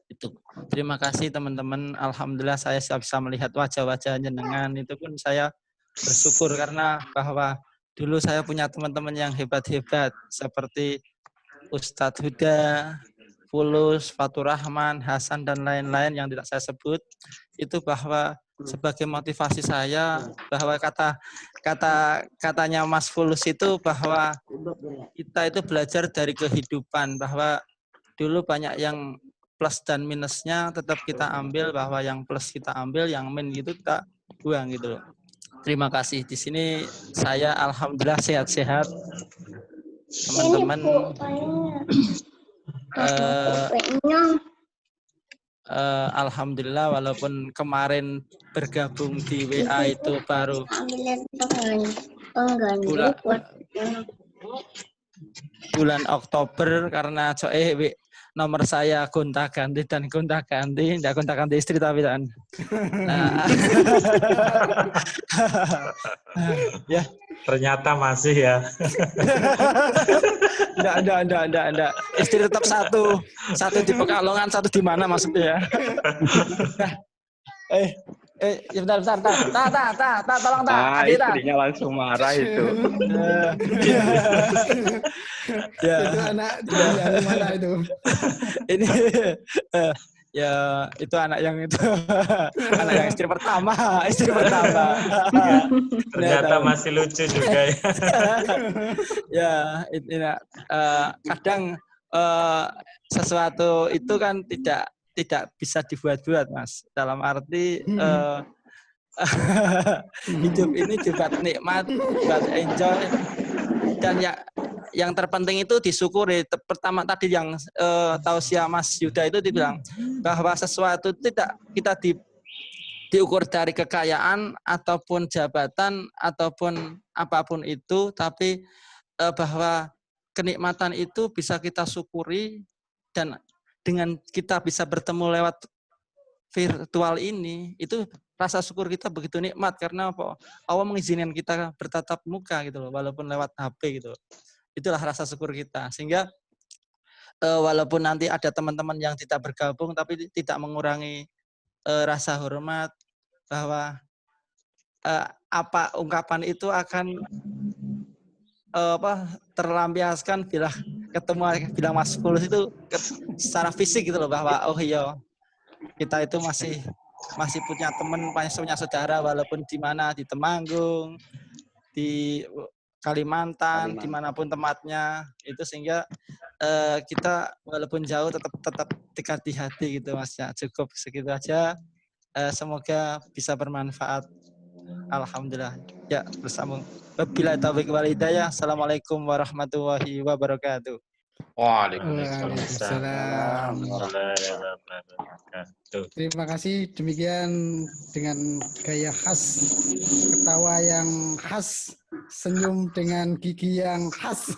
Itu. Terima kasih teman-teman. Alhamdulillah saya bisa melihat wajah-wajah jenengan. Itu pun saya bersyukur karena bahwa dulu saya punya teman-teman yang hebat-hebat seperti Ustadz Huda, Fulus, Fatur Rahman, Hasan dan lain-lain yang tidak saya sebut. Itu bahwa sebagai motivasi saya bahwa katanya Mas Fulus itu bahwa kita itu belajar dari kehidupan, bahwa dulu banyak yang plus dan minusnya tetap kita ambil, bahwa yang plus kita ambil, yang min itu kita buang gitu loh. Terima kasih. Di sini saya alhamdulillah sehat-sehat. Teman-teman alhamdulillah walaupun kemarin bergabung di WA itu baru bulan Oktober karena nomor saya gonta-ganti tidak gonta-ganti istri tapi kan. Nah, ya ternyata masih ya. Enggak. Istri tetap satu di Pekalongan, satu di mana maksudnya ya? Bentar. Tolong istrinya langsung marah itu. Ya. Itu anak yang mana itu? Ini ya itu anak yang istri pertama. Ternyata masih lucu juga ya. Ya, kadang sesuatu itu kan tidak bisa dibuat-buat, Mas. Dalam arti hidup ini dibuat nikmat, buat enjoy, dan ya yang terpenting itu disyukuri. Pertama tadi yang tausiah Mas Yuda itu dibilang bahwa sesuatu tidak kita diukur dari kekayaan ataupun jabatan ataupun apapun itu, tapi bahwa kenikmatan itu bisa kita syukuri, dan dengan kita bisa bertemu lewat virtual ini, itu rasa syukur kita begitu nikmat karena apa? Allah mengizinkan kita bertatap muka gitu loh, walaupun lewat HP gitu. Itulah rasa syukur kita. Sehingga walaupun nanti ada teman-teman yang tidak bergabung, tapi tidak mengurangi rasa hormat bahwa apa ungkapan itu akan terlampiaskan bila ketemu bilang Mas Fulus itu secara fisik gitu loh, bahwa oh iya kita itu masih punya teman, masih punya saudara, walaupun di mana, di Temanggung, di Kalimantan, dimanapun tempatnya itu, sehingga kita walaupun jauh tetap dekat di hati gitu, Mas ya. Cukup segitu aja. Semoga bisa bermanfaat. Alhamdulillah. Ya, bersambung. Wabillahi taufiq wal hidayah. Assalamualaikum warahmatullahi wabarakatuh. Waalaikumsalam. Terima kasih. Demikian dengan gaya khas, ketawa yang khas, senyum dengan gigi yang khas,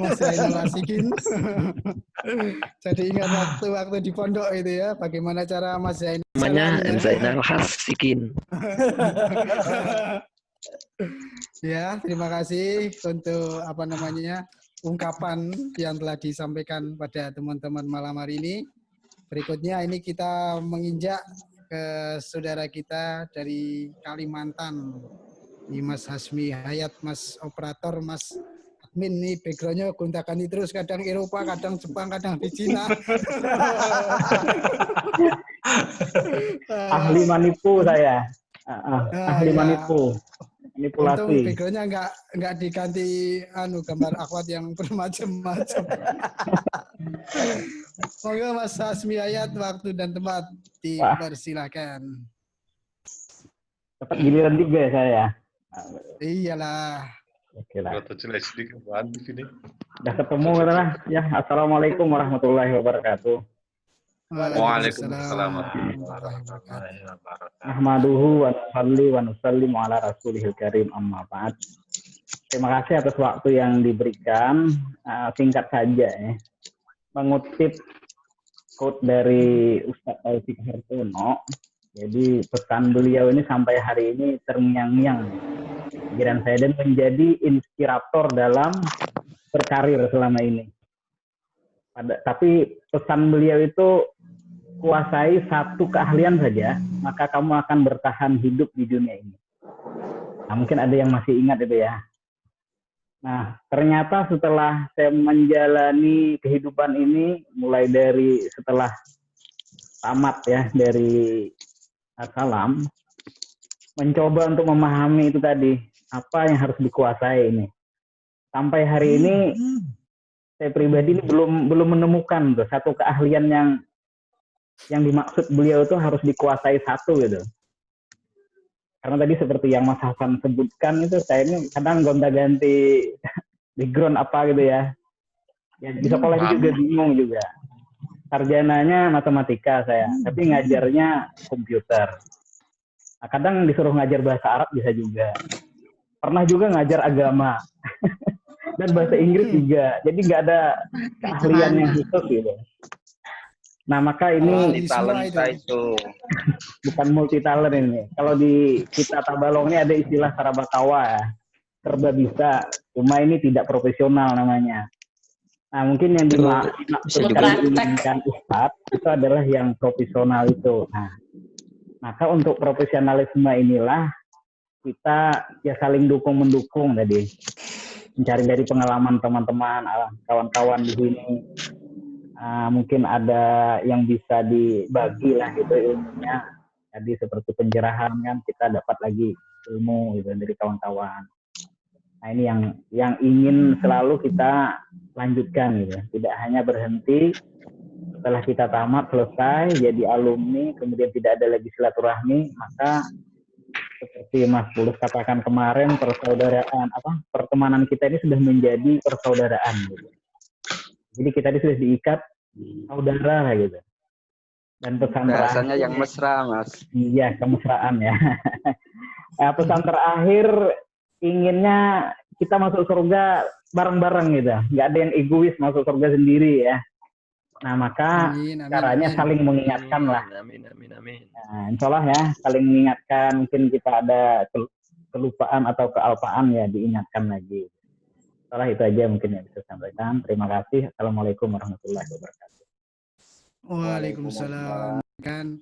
Mas Zainal Asikin. Jadi ingat waktu di pondok itu ya, bagaimana cara Mas Zainal. Namanya Zainal Asikin. Ya, terima kasih untuk ungkapan yang telah disampaikan pada teman-teman malam hari ini. Berikutnya ini kita menginjak ke saudara kita dari Kalimantan, ini Mas Hasmi Hayat, Mas Operator, Mas Admin. Nih backgroundnya gonta-ganti terus, kadang Eropa, kadang Jepang, kadang di Cina. Ahli manipu saya. Ahli manipu. Manipulasi. Untung backgroundnya nggak diganti gambar akwat yang bermacam-macam. Semoga Mas Hasmi Hayat, waktu dan tempat dipersilakan. Dapat giliran juga ya saya. Iyalah. Oke lah. Sini. Udah ketemu lah ya. Assalamualaikum warahmatullahi wabarakatuh. Waalaikumsalam warahmatullahi wabarakatuh. Ahmaduhu wa nusalli wa nusallimu ala rasulihil karim, amma ba'd. Terima kasih atas waktu yang diberikan. Singkat saja ya. Mengutip quote dari Ustadz Taufik Hartono. Jadi pesan beliau ini sampai hari ini terngiang-ngiang pikiran saya dan menjadi inspirator dalam berkarir selama ini. Tapi pesan beliau itu, kuasai satu keahlian saja, maka kamu akan bertahan hidup di dunia ini. Nah, mungkin ada yang masih ingat itu ya. Nah, ternyata setelah saya menjalani kehidupan ini, mulai dari setelah tamat ya, dari Salam, mencoba untuk memahami itu tadi, apa yang harus dikuasai ini. Sampai hari ini, saya pribadi ini belum menemukan tuh satu keahlian yang dimaksud beliau itu harus dikuasai satu gitu. Karena tadi seperti yang Mas Hasan sebutkan itu, saya ini kadang gonta-ganti background apa gitu ya. Di sekolah juga bingung juga. Sarjananya matematika saya, tapi ngajarnya komputer. Nah, kadang disuruh ngajar bahasa Arab bisa juga. Pernah juga ngajar agama. Dan bahasa Inggris juga. Jadi nggak ada keahlian yang khusus gitu. Nah, maka ini multi-talenta itu. Bukan multi-talent ini. Kalau di kita Tabalong ini ada istilah sarabakawa ya. Serba bisa, cuma ini tidak profesional namanya. Nah, mungkin yang dimaksudkan Ustadz itu adalah yang profesional itu. Nah, maka untuk profesionalisme inilah kita ya saling dukung-mendukung tadi. Mencari dari pengalaman teman-teman, kawan-kawan di sini. Mungkin ada yang bisa dibagi lah gitu ilmunya. Jadi seperti pencerahan kan kita dapat lagi ilmu gitu dari kawan-kawan. Nah, ini yang ingin selalu kita lanjutkan gitu. Tidak hanya berhenti setelah kita tamat selesai jadi alumni kemudian tidak ada lagi silaturahmi, maka seperti Mas Bulus katakan kemarin, pertemanan kita ini sudah menjadi persaudaraan gitu. Jadi kita ini sudah diikat saudara gitu. Dan pesan bahasanya terakhir, yang mesra, Mas. Iya, kemesraan ya. Pesan terakhir inginnya kita masuk surga bareng-bareng gitu. Nggak ada yang egois masuk surga sendiri ya. Nah, maka caranya saling mengingatkan lah. Amin. Nah, insya Allah ya, saling mengingatkan. Mungkin kita ada kelupaan atau kealpaan ya, diingatkan lagi. Insya Allah itu aja mungkin yang bisa sampaikan. Terima kasih. Assalamualaikum warahmatullahi wabarakatuh. Waalaikumsalam. Kan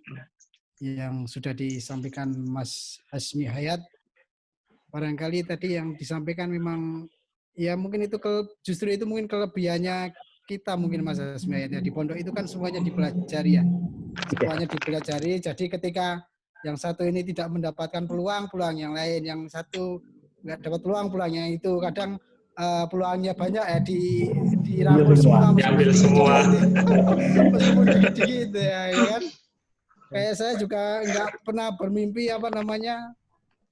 yang sudah disampaikan Mas Hasmi Hayat, barangkali tadi yang disampaikan memang ya mungkin itu justru itu mungkin kelebihannya kita mungkin Mas Hasmi Hayat ya. Di pondok itu kan semuanya dipelajari ya, semuanya dipelajari. Jadi ketika yang satu ini tidak mendapatkan peluang yang lain, yang satu nggak dapat peluang yang itu kadang peluangnya banyak ya dirangkul semua, diambil semua. Meskipun dikit-dikit ya kan. Kayak saya juga nggak pernah bermimpi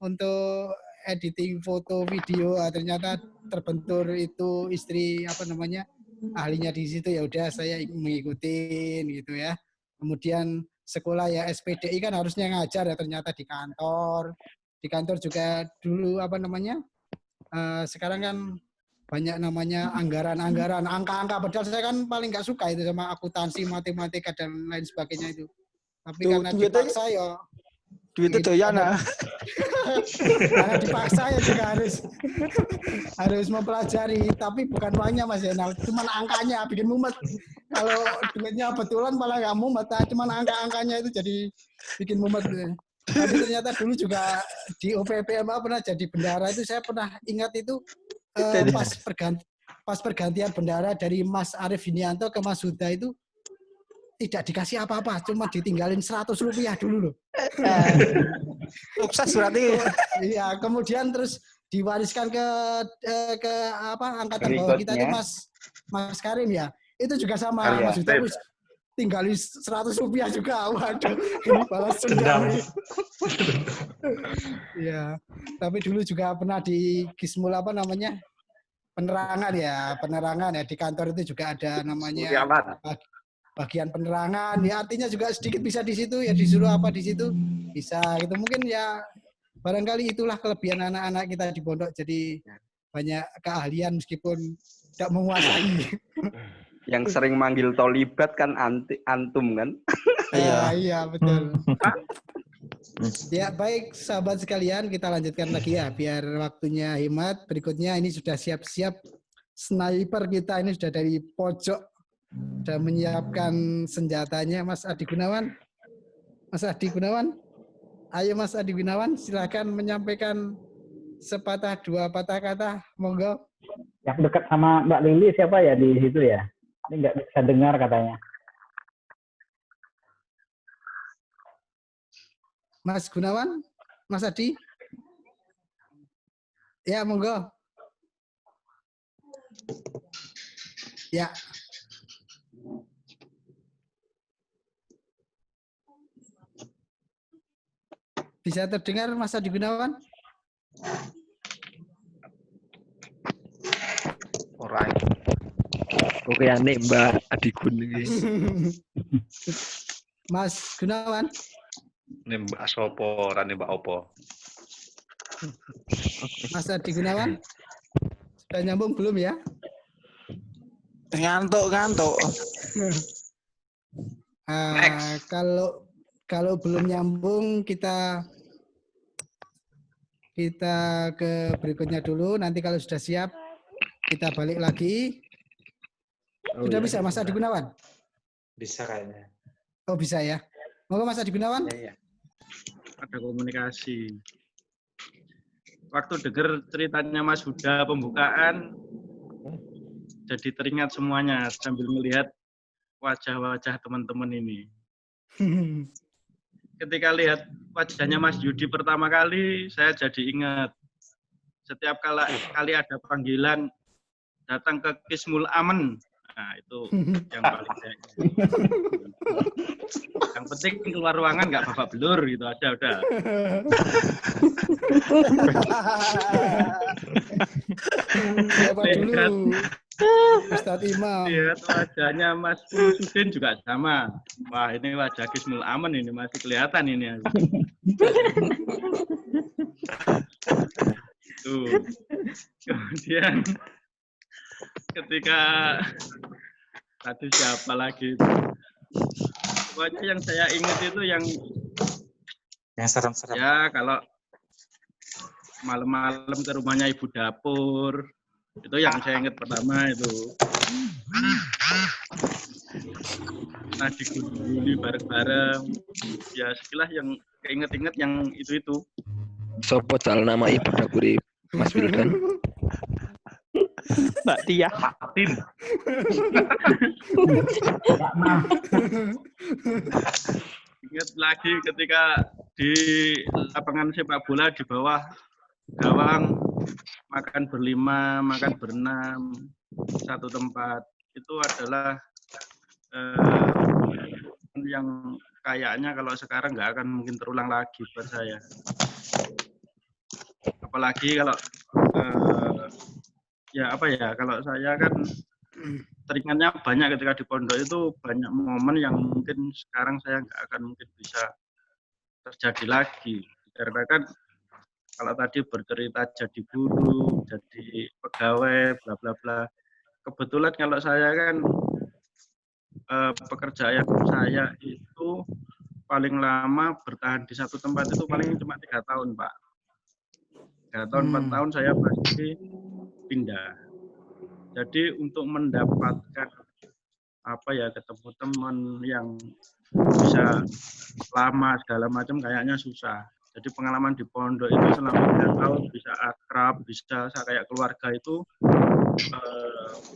untuk editing foto video, ternyata terbentur itu istri ahlinya di situ, ya udah saya mengikutin gitu ya. Kemudian sekolah ya SPDI kan harusnya ngajar ya, ternyata di kantor juga dulu sekarang kan banyak namanya anggaran, angka-angka, padahal saya kan paling nggak suka itu sama akuntansi, matematika dan lain sebagainya itu. Tapi karena dipaksa ya. Duitnya doyan ah. Karena dipaksa ya juga harus mempelajari, tapi bukan uangnya Mas Zainal, cuma angkanya bikin mumet. Kalau duitnya betulan malah nggak mumet, cuma angka-angkanya itu jadi bikin mumet. Tapi ternyata dulu juga di OPPMA pernah jadi bendara itu, saya pernah ingat itu pas pergantian bendara dari Mas Arief Hinianto ke Mas Huda itu tidak dikasih apa-apa, cuma ditinggalin Rp100 dulu loh. Sukses berarti. Iya, kemudian terus diwariskan ke angkatan bawah kita itu Mas Karim ya. Itu juga sama Mas Huda, tinggalin Rp100 juga. Waduh, ini balas dendam. Iya, tapi dulu juga pernah di Kismul penerangan ya, di kantor itu juga ada namanya bagian penerangan ya, artinya juga sedikit bisa di situ ya, disuruh apa di situ bisa gitu. Mungkin ya barangkali itulah kelebihan anak-anak kita di pondok, jadi banyak keahlian meskipun tidak menguasai. Yang sering manggil tolibat kan antum kan? Iya betul. Ya baik sahabat sekalian, kita lanjutkan lagi ya biar waktunya hemat. Berikutnya ini sudah siap-siap sniper kita ini sudah dari pojok, sudah menyiapkan senjatanya Mas Adi Gunawan. Ayo Mas Adi Gunawan, silakan menyampaikan sepatah dua patah kata, monggo. Yang dekat sama Mbak Lili siapa ya di situ ya? Ini nggak bisa dengar katanya. Mas Gunawan, Mas Adi. Ya, monggo. Ya. Bisa terdengar Mas Adi Gunawan? Orang. Oke, aneh Mbak Adi Gunawan. Mas Gunawan. Ini Mbak Sopo, rane Mbak Opo. Mas Adi Gunawan, sudah nyambung belum ya? Ngantuk. Kalau belum nyambung kita ke berikutnya dulu. Nanti kalau sudah siap kita balik lagi. Sudah bisa Mas Adi Gunawan? Bisa kayaknya. Oh bisa ya. Monggo Mas Adi Gunawan. Iya. Ada komunikasi. Waktu dengar ceritanya Mas Huda pembukaan, jadi teringat semuanya sambil melihat wajah-wajah teman-teman ini. Ketika lihat wajahnya Mas Yudi pertama kali, saya jadi ingat setiap kali ada panggilan datang ke Kismul Aman. Nah, itu yang paling saya. Yang penting keluar ruangan nggak babak belur gitu aja udah. Siapa dulu? Ustadz Imam. Lihat wajahnya Mas Sudin juga sama. Wah, ini wajah Kismul Aman ini masih kelihatan ini. Tuh. Kemudian ketika tadi siapa lagi? Pokoknya yang saya ingat itu yang serem-serem. Ya, kalau malam-malam ke rumahnya ibu dapur. Itu yang saya ingat pertama itu. Nah, diguli bareng-bareng. Ya, sekilas yang keinget-inget yang itu. Sopo cal nama ibu dapur Mas Wildan? Mbak Tia. Fatin. Ingat lagi ketika di lapangan sepak bola di bawah gawang makan berlima, makan berenam satu tempat. Itu adalah yang kayaknya kalau sekarang nggak akan mungkin terulang lagi buat saya. Apalagi kalau kalau saya kan teringatnya banyak ketika di pondok itu banyak momen yang mungkin sekarang saya nggak akan mungkin bisa terjadi lagi. Karena kan kalau tadi bercerita jadi guru, jadi pegawai, bla bla bla. Kebetulan kalau saya kan pekerjaan saya itu paling lama bertahan di satu tempat itu paling cuma 3 tahun, Pak. 3 tahun, 4 tahun saya pasti pindah. Jadi untuk mendapatkan ketemu teman yang bisa lama segala macam kayaknya susah. Jadi pengalaman di pondok itu selama 3 tahun bisa akrab, bisa kayak keluarga itu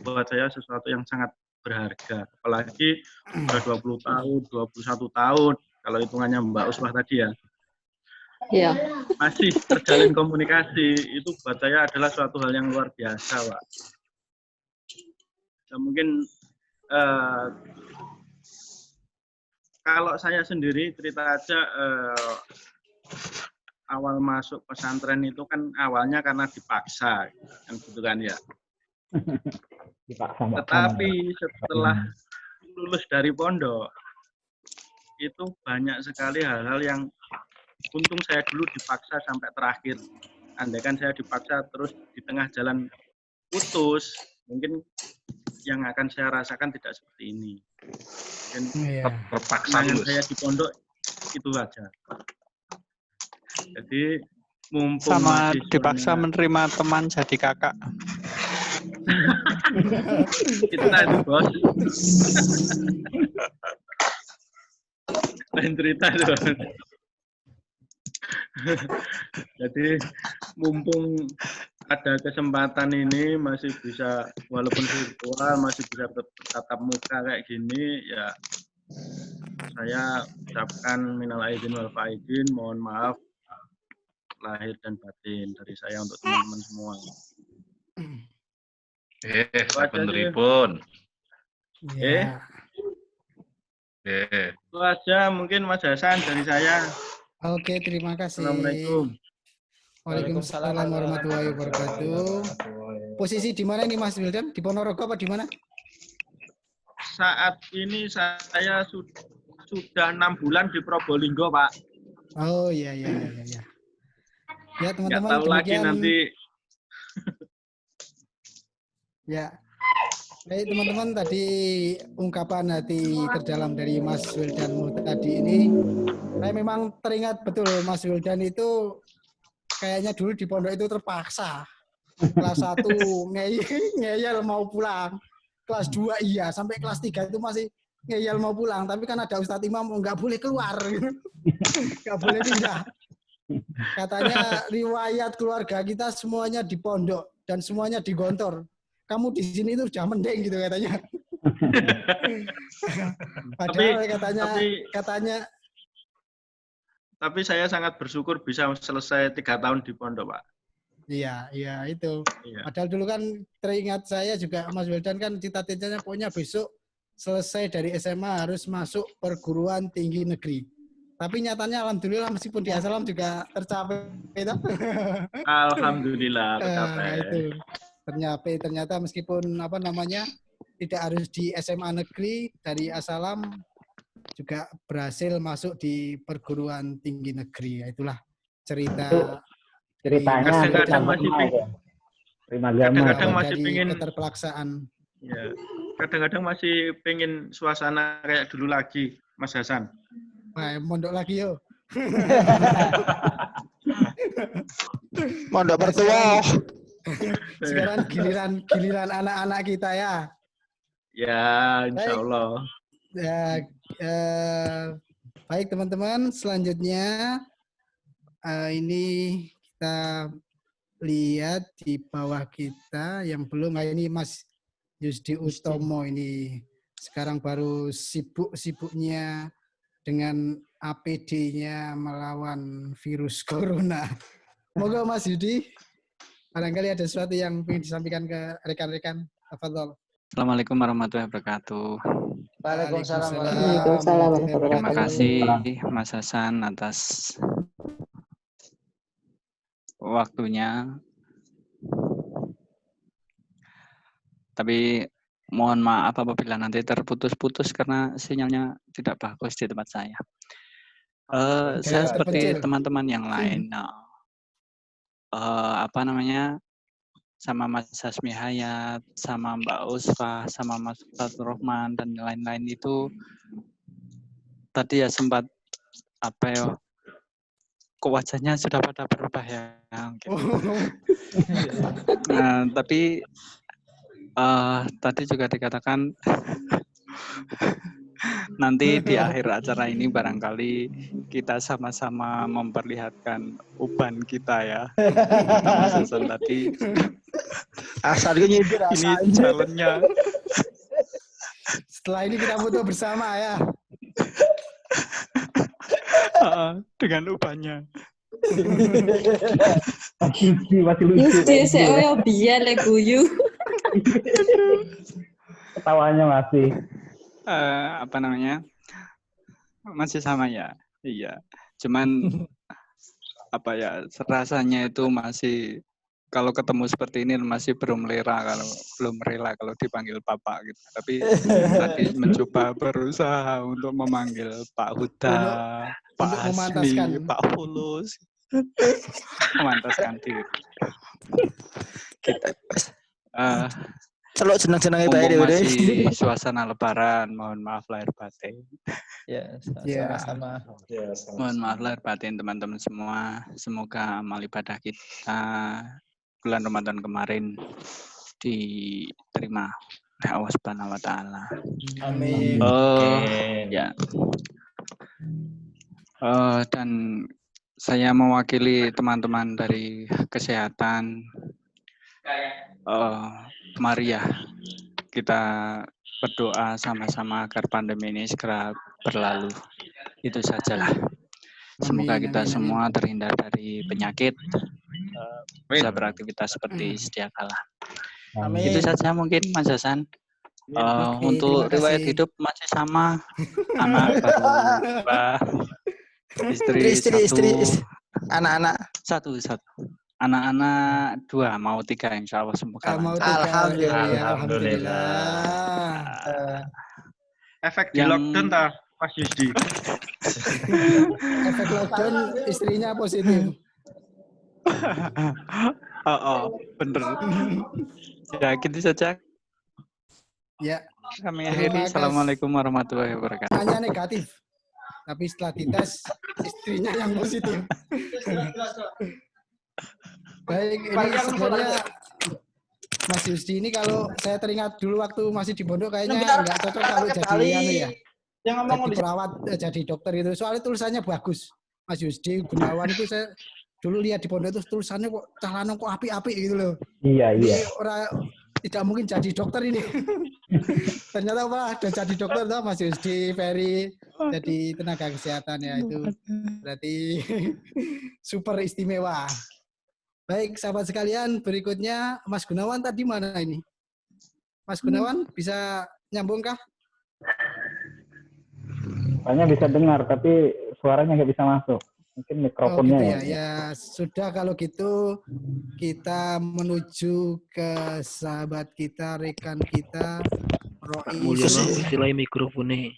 buat saya sesuatu yang sangat berharga. Apalagi sudah 20 tahun, 21 tahun kalau hitungannya Mbak Uswah tadi ya. Iya. Masih terjalin komunikasi, itu buat saya adalah suatu hal yang luar biasa, Pak. Dan mungkin kalau saya sendiri cerita aja, awal masuk pesantren itu kan awalnya karena dipaksa, kan gitu kan ya. Tetapi setelah lulus dari pondok, itu banyak sekali hal-hal yang untung saya dulu dipaksa sampai terakhir. Andaikan saya dipaksa terus di tengah jalan putus, mungkin yang akan saya rasakan tidak seperti ini. Dan terpaksa lulus. Saya di pondok itu aja. Jadi mumpung sama dipaksa menerima teman jadi kakak. Itu tadi, Bos. Lain cerita itu. Jadi mumpung ada kesempatan ini masih bisa walaupun virtual masih bisa tatap muka kayak gini ya, saya ucapkan minal aidin wal faizin, mohon maaf lahir dan batin dari saya untuk teman-teman semua. Sabenteripun. Itu aja mungkin Mas Hasan dari saya. Oke, terima kasih. Assalamualaikum. Waalaikumsalam warahmatullahi wabarakatuh. Posisi di mana ini Mas Wildan? Di Ponorogo apa di mana? Saat ini saya sudah 6 bulan di Probolinggo, Pak. Oh iya. Ya teman-teman. Nggak tahu lagi nanti. Ya. Baik teman-teman, tadi ungkapan hati terdalam dari Mas Wildan tadi ini, saya memang teringat betul Mas Wildan itu kayaknya dulu di pondok itu terpaksa. Kelas 1 ngeyel mau pulang, kelas 2 iya, sampai kelas 3 itu masih ngeyel mau pulang, tapi kan ada Ustadz Imam nggak boleh keluar, nggak boleh pindah. Katanya riwayat keluarga kita semuanya di pondok dan semuanya di Gontor. Kamu di sini itu sudah mending gitu katanya. Padahal katanya. Tapi saya sangat bersyukur bisa selesai 3 tahun di pondok, Pak. Iya, iya itu. Iya. Padahal dulu kan teringat saya juga Mas Wildan kan cita-citanya pokoknya besok selesai dari SMA harus masuk perguruan tinggi negeri. Tapi nyatanya alhamdulillah meskipun di Asalam juga tercapai itu. Alhamdulillah tercapai. Itu ternyata meskipun tidak harus di SMA negeri, dari Asalam juga berhasil masuk di perguruan tinggi negeri. Itulah cerita. Ceritanya kadang-kadang masih pengen keterpelaksaan. Ya, kadang-kadang masih pengen suasana kayak dulu lagi, Mas Hasan. Nah, mondok lagi yo. Mondok mertua. Sekarang giliran anak-anak kita ya. Ya, insya Allah. Ya, baik teman-teman, selanjutnya ini kita lihat di bawah kita yang belum, ini Mas Yusdi Utomo ini sekarang baru sibuk-sibuknya dengan APD-nya melawan virus corona. Moga Mas Yudi, barangkali ada sesuatu yang ingin disampaikan ke rekan-rekan. Tafadhol. Assalamualaikum warahmatullahi wabarakatuh. Waalaikumsalam. Terima kasih Mas Hasan atas waktunya. Tapi mohon maaf apabila nanti terputus-putus karena sinyalnya tidak bagus di tempat saya. Saya seperti teman-teman yang lain. Sama Mas Hasmi Hayat, sama Mbak Usfa, sama Mas Fatur Rahman dan lain-lain itu tadi ya sempat kok wajahnya sudah pada berubah ya. Gitu. Nah, tapi tadi juga dikatakan nanti di akhir acara ini barangkali kita sama-sama memperlihatkan uban kita ya. Mas Hasan tadi. Asalnya nyindir ini jalannya. Setelah ini kita foto bersama ya. Dengan ubannya. Masih lucu. Saya biar le guyu. Ketawanya masih. Masih sama ya. Iya. Cuman rasanya itu masih kalau ketemu seperti ini masih belum rela kalau dipanggil Papa gitu. Tapi tadi mencoba berusaha untuk memanggil Pak Huda, Pak Hasmi, Pak Fulus. Memantaskan diri. Kita celok senang-senangnya baik masih suasana lebaran, mohon maaf lahir batin. Ya, sama-sama. Mohon maaf lahir batin teman-teman semua. Semoga amal ibadah kita bulan Ramadan kemarin diterima oleh Allah Subhanahu wa taala. Amin. Ya. Dan saya mewakili teman-teman dari kesehatan. Mari ya kita berdoa sama-sama agar pandemi ini segera berlalu. Itu sajalah. Semoga kita semua terhindar dari penyakit, bisa beraktivitas seperti sedia kala. Itu saja mungkin Mas Hasan. Untuk riwayat hidup masih sama, anak baru 2, istri 1, anak-anak 1. Anak-anak 2, mau 3 insya Allah semoga. Alhamdulillah. Efek di lockdown tak Mas Yusdi? Efek lockdown istrinya positif. Bener. Ya gitu saja. Ya. Kami akhiri. Assalamualaikum warahmatullahi wabarakatuh. Hanya negatif, tapi setelah dites istrinya yang positif. Baik, ini sebenarnya Mas Yusdi ini kalau saya teringat dulu waktu masih di pondok kayaknya nggak cocok kalau jadi jadi perawat, jadi dokter itu. Soalnya tulisannya bagus. Mas Yusdi Gunawan itu saya dulu lihat di pondok itu tulisannya kok calon kok api-api gitu loh. Iya. Orang tidak mungkin jadi dokter ini. Ternyata udah jadi dokter tuh Mas Yusdi Ferry jadi tenaga kesehatan ya itu berarti super istimewa. Baik, sahabat sekalian, berikutnya Mas Gunawan tadi mana ini? Mas Gunawan bisa nyambung kah? Soalnya bisa dengar, tapi suaranya nggak bisa masuk. Mungkin mikrofonnya gitu ya. Ya sudah kalau gitu kita menuju ke sahabat kita, rekan kita, Rois. Mulyono silai mikrofonnya.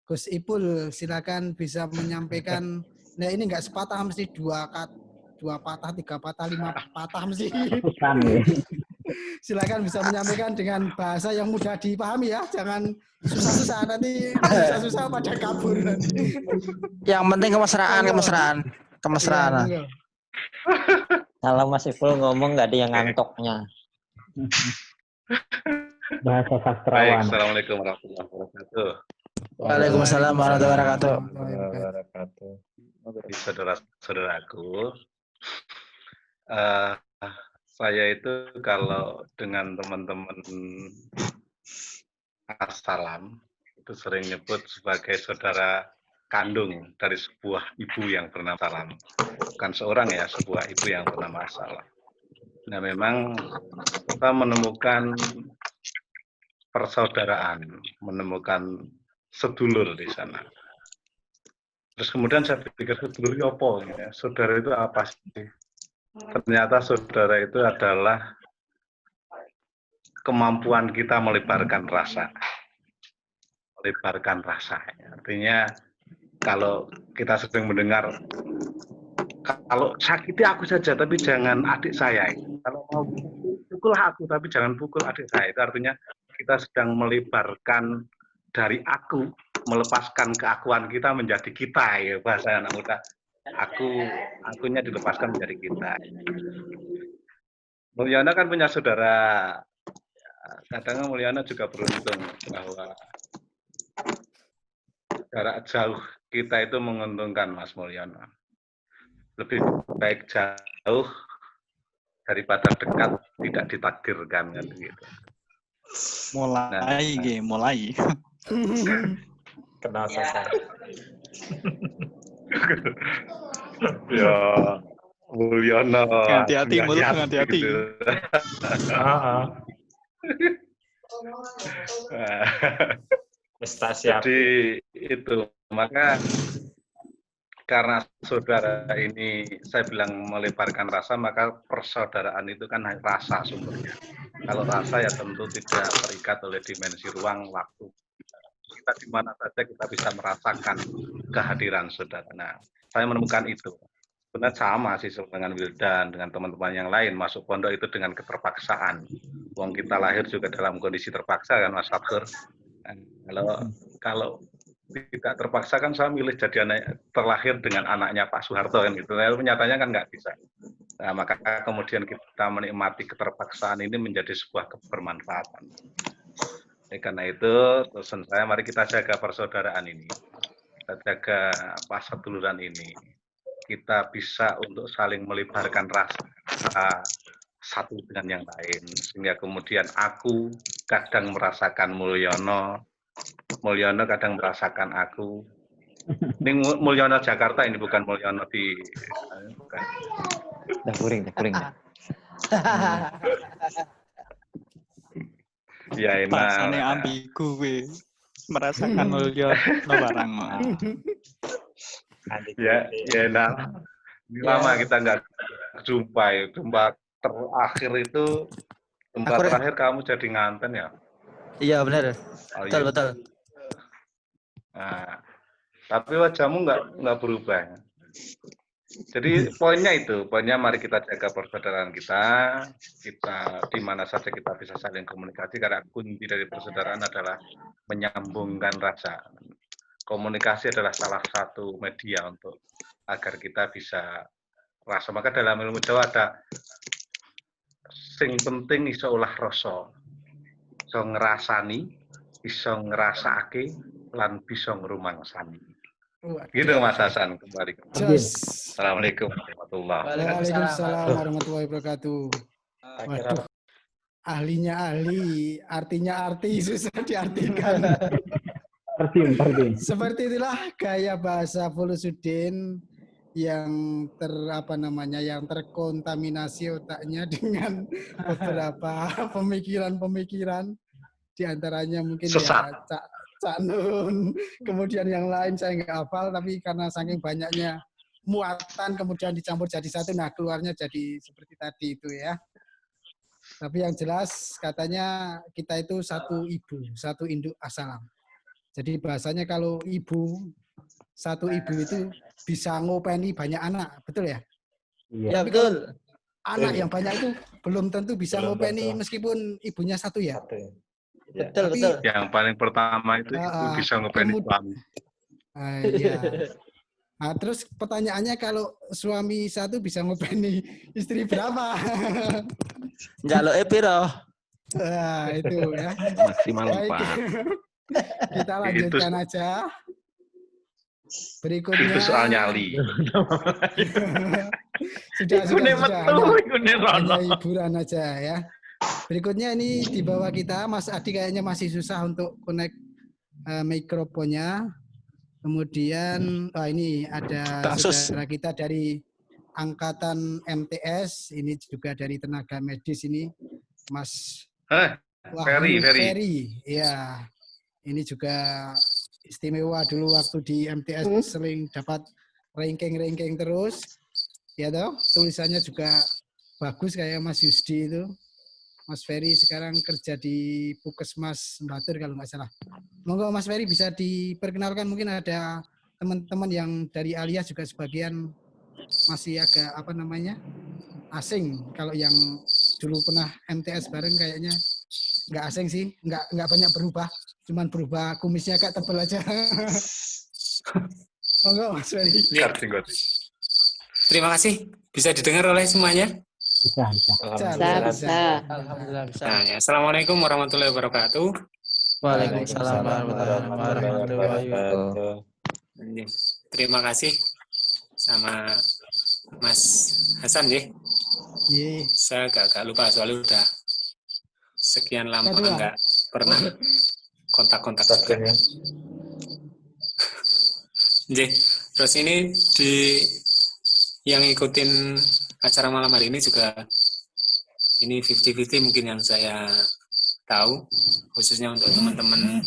Gus Ipul, silakan bisa menyampaikan. Nah ini nggak sepatah, mesti dua patah, 3 patah, 5 patah mesti. Silakan bisa menyampaikan dengan bahasa yang mudah dipahami ya, jangan susah-susah nanti susah-susah pada kabur nanti. Yang penting kemesraan. Ya, kalau Mas Ipul ngomong nggak ada yang ngantuknya. Bahasa sastrawan. Baik, Assalamualaikum warahmatullahi wabarakatuh. Waalaikumsalam warahmatullahi wabarakatuh. Saudara-saudaraku, saya itu kalau dengan teman-teman Assalam itu sering nyebut sebagai saudara kandung dari sebuah ibu yang bernama Salam. Bukan seorang ya, sebuah ibu yang bernama Assalam. Nah memang kita menemukan persaudaraan, menemukan sedulur di sana. Terus kemudian saya pikir sedulur itu apa? Ya? Saudara itu apa sih? Ternyata saudara itu adalah kemampuan kita melebarkan rasa. Melebarkan rasa. Artinya kalau kita sedang mendengar, kalau sakiti aku saja tapi jangan adik saya. Kalau mau pukul aku tapi jangan pukul adik saya. Itu artinya kita sedang melebarkan dari aku, melepaskan keakuan kita menjadi kita, ya bahasa anak muda. Akunya dilepaskan menjadi kita. Mulyono kan punya saudara. Kadang Mulyono juga beruntung bahwa jarak jauh kita itu menguntungkan, Mas Mulyono. Lebih baik jauh daripada dekat tidak ditakdirkan kan gitu. Mulai. Kenal saya. Ya, Mulyono. Hati-hati, hati-hati. Jadi itu, maka karena saudara ini saya bilang melebarkan rasa, maka persaudaraan itu kan rasa sumbernya. Kalau rasa ya tentu tidak terikat oleh dimensi ruang waktu. Kita di mana saja kita bisa merasakan kehadiran saudara. Nah, saya menemukan itu. Sebenarnya sama sih dengan Wildan, dengan teman-teman yang lain. Masuk pondok itu dengan keterpaksaan. Wong kita lahir juga dalam kondisi terpaksa kan, Mas Fatur. Kalau tidak terpaksa kan saya milih jadi terlahir dengan anaknya Pak Soeharto kan gitu. Nah, nyatanya kan nggak bisa. Nah, maka kemudian kita menikmati keterpaksaan ini menjadi sebuah kebermanfaatan. Karena itu, pesan saya, mari kita jaga persaudaraan ini. Kita jaga persatulan ini. Kita bisa untuk saling melebarkan rasa satu dengan yang lain. Sehingga kemudian aku kadang merasakan Mulyono, Mulyono kadang merasakan aku. Ini Mulyono Jakarta, ini bukan Mulyono di... Bukan. Kuring. Ya enak. Rasanya ambigu gue. Merasakan Mulyono barang. Ya enak. Lama kita nggak jumpa ya. Jumpa terakhir itu, terakhir kamu jadi nganten ya? Iya benar. Betul. Nah, tapi wajahmu nggak berubah. Jadi poinnya mari kita jaga persaudaraan kita di mana saja kita bisa saling komunikasi, karena kunci dari persaudaraan adalah menyambungkan rasa. Komunikasi adalah salah satu media untuk agar kita bisa rasa. Maka dalam ilmu Jawa ada sing penting iso ulah rasa, iso ngrasani, iso ngrasake, lan bisa ngrumangsani. Gitu Mas Hasan, kembali. Assalamualaikum warahmatullahi wabarakatuh. Waalaikumsalam warahmatullahi wabarakatuh. Waduh, ahlinya ahli, artinya arti, susah diartikan. Terdim. Seperti itulah gaya bahasa Fulusudin yang yang terkontaminasi otaknya dengan beberapa pemikiran-pemikiran, di antaranya mungkin Sesat. ya Cak Nun, kemudian yang lain saya nggak hafal, tapi karena saking banyaknya muatan kemudian dicampur jadi satu, nah keluarnya jadi seperti tadi itu ya. Tapi yang jelas katanya kita itu satu ibu, satu induk asalam. Jadi bahasanya kalau satu ibu itu bisa ngopeni banyak anak, betul ya? Iya, betul. Anak yang banyak itu belum tentu bisa ngopeni meskipun ibunya satu ya. Betul, tapi, betul. Yang paling pertama itu ibu bisa ngopeni suami. Iya. Nah, terus pertanyaannya kalau suami satu bisa ngopeni istri berapa? Njaluk piro? Nah, itu ya. Maksimal 4. Kita lanjutkan aja. Berikutnya. Itu soal nyali. sudah. Hanya hiburan aja ya. Berikutnya ini di bawah kita, Mas Adi kayaknya masih susah untuk connect mikrofonnya. Kemudian ini ada saudara kita dari angkatan MTS, ini juga dari tenaga medis ini, Mas Ferry. Ya, ini juga istimewa dulu waktu di MTS sering dapat ranking terus. Ya toh, tulisannya juga bagus kayak Mas Yusdi itu. Mas Ferry sekarang kerja di Puskesmas Batur kalau nggak salah. Monggo Mas Ferry bisa diperkenalkan, mungkin ada teman-teman yang dari Aliyah juga sebagian masih agak asing. Kalau yang dulu pernah MTS bareng kayaknya nggak asing sih, nggak banyak berubah, cuman berubah kumisnya agak tebal aja. Monggo Mas Ferry. Terima kasih. Bisa didengar oleh semuanya? Bisa. Alhamdulillah bisa. Nah, ya. Assalamualaikum warahmatullahi wabarakatuh. Waalaikumsalam warahmatullahi wabarakatuh. Terima kasih sama Mas Hasan ya. Saya agak lupa soalnya udah sekian lama nggak pernah kontak-kontak juga. Terus ini yang ikutin acara malam hari ini juga ini 50-50 mungkin yang saya tahu, khususnya untuk teman-teman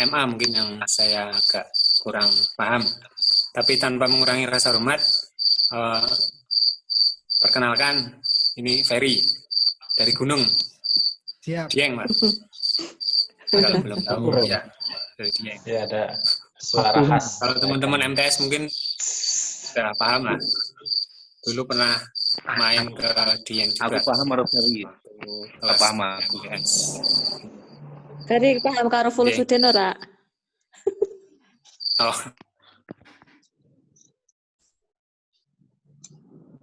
MA mungkin yang saya agak kurang paham. Tapi tanpa mengurangi rasa hormat, perkenalkan ini Ferry dari Gunung. Siap. Dieng, Pak. Kalau belum tahu ya dari Dieng. Ya ada suara khas. Kalau teman-teman MTS mungkin sudah paham lah. Dulu pernah main ke Dieng juga. Aku paham harus Ferry. Kelas paham MTS. Ferry paham karo Fulsudin ora? Oh.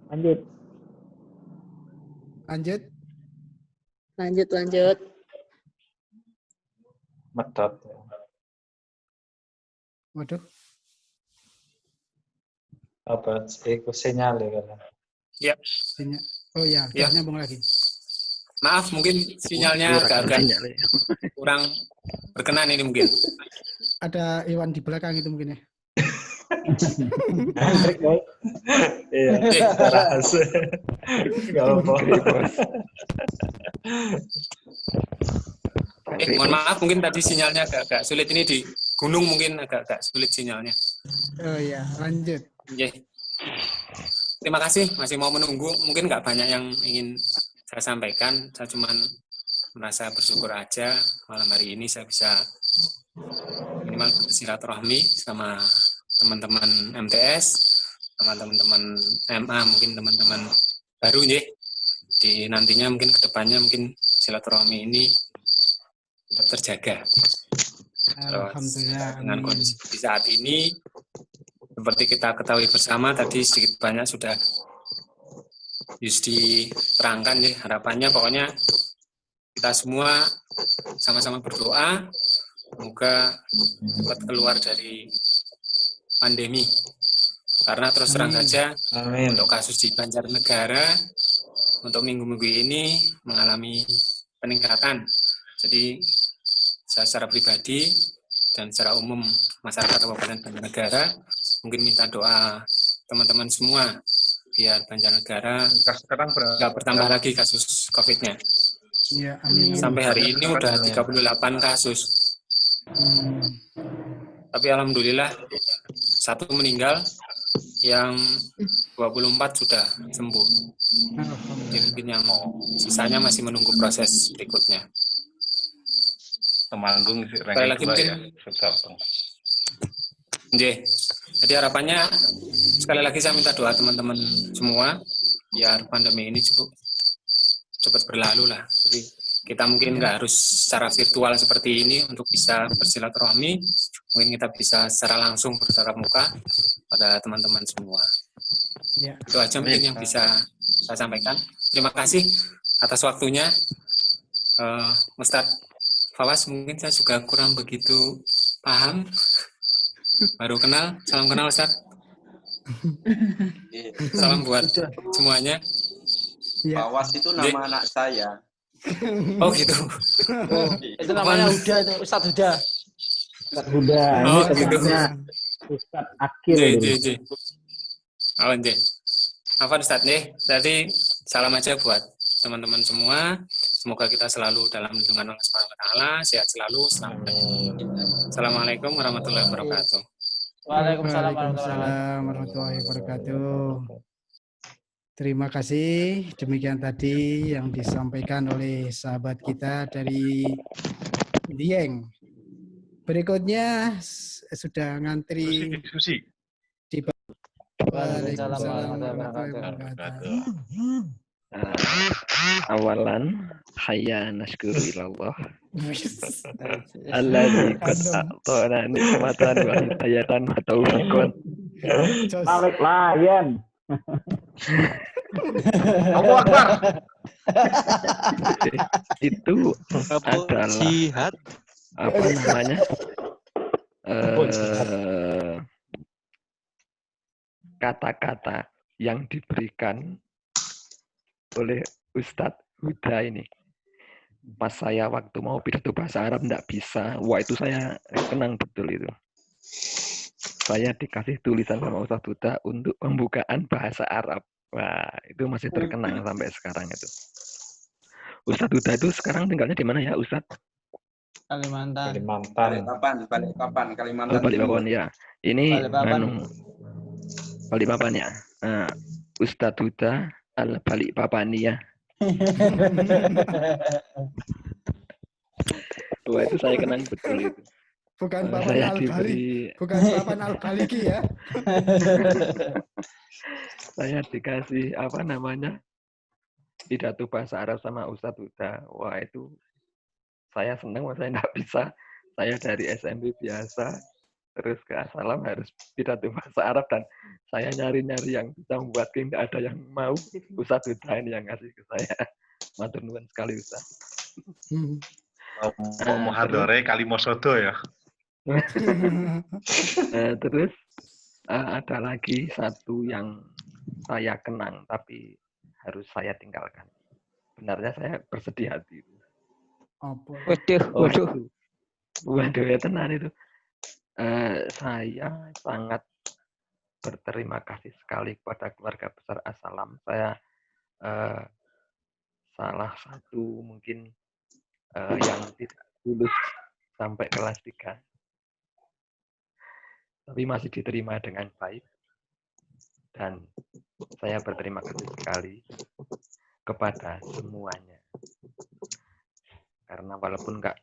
Lanjut. Medot. Waduh. Apa ikut sinyal ya kan? Ya. Oh ya, nyambung lagi. Maaf, mungkin sinyalnya agak kurang berkenan ini mungkin. Ada Iwan di belakang itu mungkin ya. Iya, keras. Gak apa. Mohon maaf, mungkin tadi sinyalnya agak sulit. Ini di gunung mungkin agak sulit sinyalnya. Oh iya, lanjut. Terima kasih, masih mau menunggu. Mungkin nggak banyak yang ingin saya sampaikan. Saya cuma merasa bersyukur aja malam hari ini saya bisa minimal silaturahmi sama teman-teman MTS, sama teman-teman MA, mungkin teman-teman baru ya. Di nantinya mungkin kedepannya mungkin silaturahmi ini tetap terjaga. Alhamdulillah. Dengan kondisi di saat ini, seperti kita ketahui bersama tadi sedikit banyak sudah diterangkan ya, harapannya pokoknya kita semua sama-sama berdoa semoga cepat keluar dari pandemi, karena terus terang saja untuk kasus di Banjarnegara untuk minggu-minggu ini mengalami peningkatan. Jadi saya secara pribadi dan secara umum masyarakat Kabupaten Banjarnegara mungkin minta doa teman-teman semua biar Banjarnegara nggak bertambah lagi kasus COVID-nya. Ya, amin. Sampai hari ini udah 38 kasus. Tapi alhamdulillah 1 meninggal, yang 24 sudah sembuh. Jadi mungkin yang sisanya masih menunggu proses berikutnya. Temanggung Sekali lagi mungkin jadi harapannya sekali lagi saya minta doa teman-teman semua biar pandemi ini cukup cepat berlalu lah. Jadi kita mungkin nggak harus secara virtual seperti ini untuk bisa bersilaturahmi, mungkin kita bisa secara langsung bertatap muka pada teman-teman semua. Ya. Itu aja mungkin yang bisa saya sampaikan. Terima kasih atas waktunya. Ustadz Fawas, mungkin saya juga kurang begitu paham. Baru kenal, salam kenal Ustadz. Salam buat semuanya. Fawas itu nama anak saya. Oh gitu. Oh, itu namanya Huda itu, Ustadz Huda. Ustadz Huda, oh, ini gitu. Ustadz Akil. Oh, apa Ustadz nih? Jadi salam aja buat teman-teman semua. Semoga kita selalu dalam lindungan Allah SWT, sehat selalu, selamat. Assalamualaikum warahmatullahi wabarakatuh. Waalaikumsalam warahmatullahi wabarakatuh. Terima kasih. Demikian tadi yang disampaikan oleh sahabat kita dari Dieng. Berikutnya sudah ngantri di Waalaikumsalam warahmatullahi wabarakatuh. Awalan hayya nasykuru ilallah alladzi qad a'tana nikmatan wa hidayatan wa taufiqan. Balik layan. Allahu Akbar. Itu adalah jihad. Apa namanya? Kata-kata yang diberikan oleh Ustadz Huda ini. Pas saya waktu mau pidato bahasa Arab nggak bisa, wah itu saya kenang betul itu. Saya dikasih tulisan sama Ustadz Huda untuk pembukaan bahasa Arab. Wah, itu masih terkenang sampai sekarang itu. Ustadz Huda itu sekarang tinggalnya di mana ya, Ustadz? Kalimantan. Balikpapan, Kalimantan. Oh, Balikpapan ya. Ini Balikpapan ya. Nah, Ustadz Huda Balikpapania. Wah, itu saya kenang betul itu. Bukan Papan Al-Bali, bukan Papan Al-Baliki ya. Saya dikasih apa namanya pidato bahasa Arab sama Ustadz Huda. Wah itu saya senang, saya nggak bisa. Saya dari SMP biasa, terus ke Assalam harus pidato bahasa Arab dan saya nyari-nyari yang bisa membuat nggak ada yang mau. Ustadz Huda ini yang ngasih ke saya. Matur nuwun sekali Ustadz. Muhadhore Kalimosodo ya. Terus ada lagi satu yang saya kenang tapi harus saya tinggalkan. Benarnya saya bersedih hati. Waduh ya tenan itu. Saya sangat berterima kasih sekali kepada keluarga besar Assalam. Saya salah satu mungkin yang tidak lulus sampai kelas 3. Tapi masih diterima dengan baik. Dan saya berterima kasih sekali kepada semuanya. Karena walaupun nggak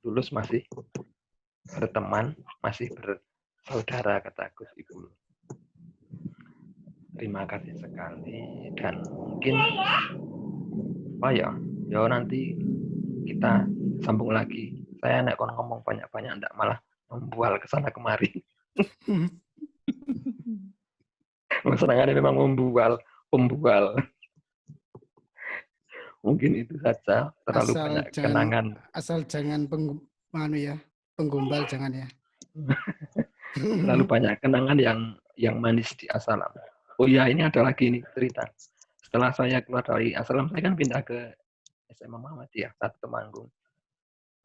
lulus masih berteman, masih bersaudara, kata Gus Ibul. Terima kasih sekali. Dan mungkin nanti kita sambung lagi. Saya nek kon ngomong banyak-banyak ndak malah membual ke sana kemari. Senangannya memang pembual. Mungkin itu saja. Terlalu banyak kenangan. Asal jangan penggombal jangan ya. Terlalu banyak kenangan yang manis di Assalam. Oh iya, ini ada lagi nih cerita. Setelah saya keluar dari Assalam, saya kan pindah ke SMA Muhammadiyah, Temanggung.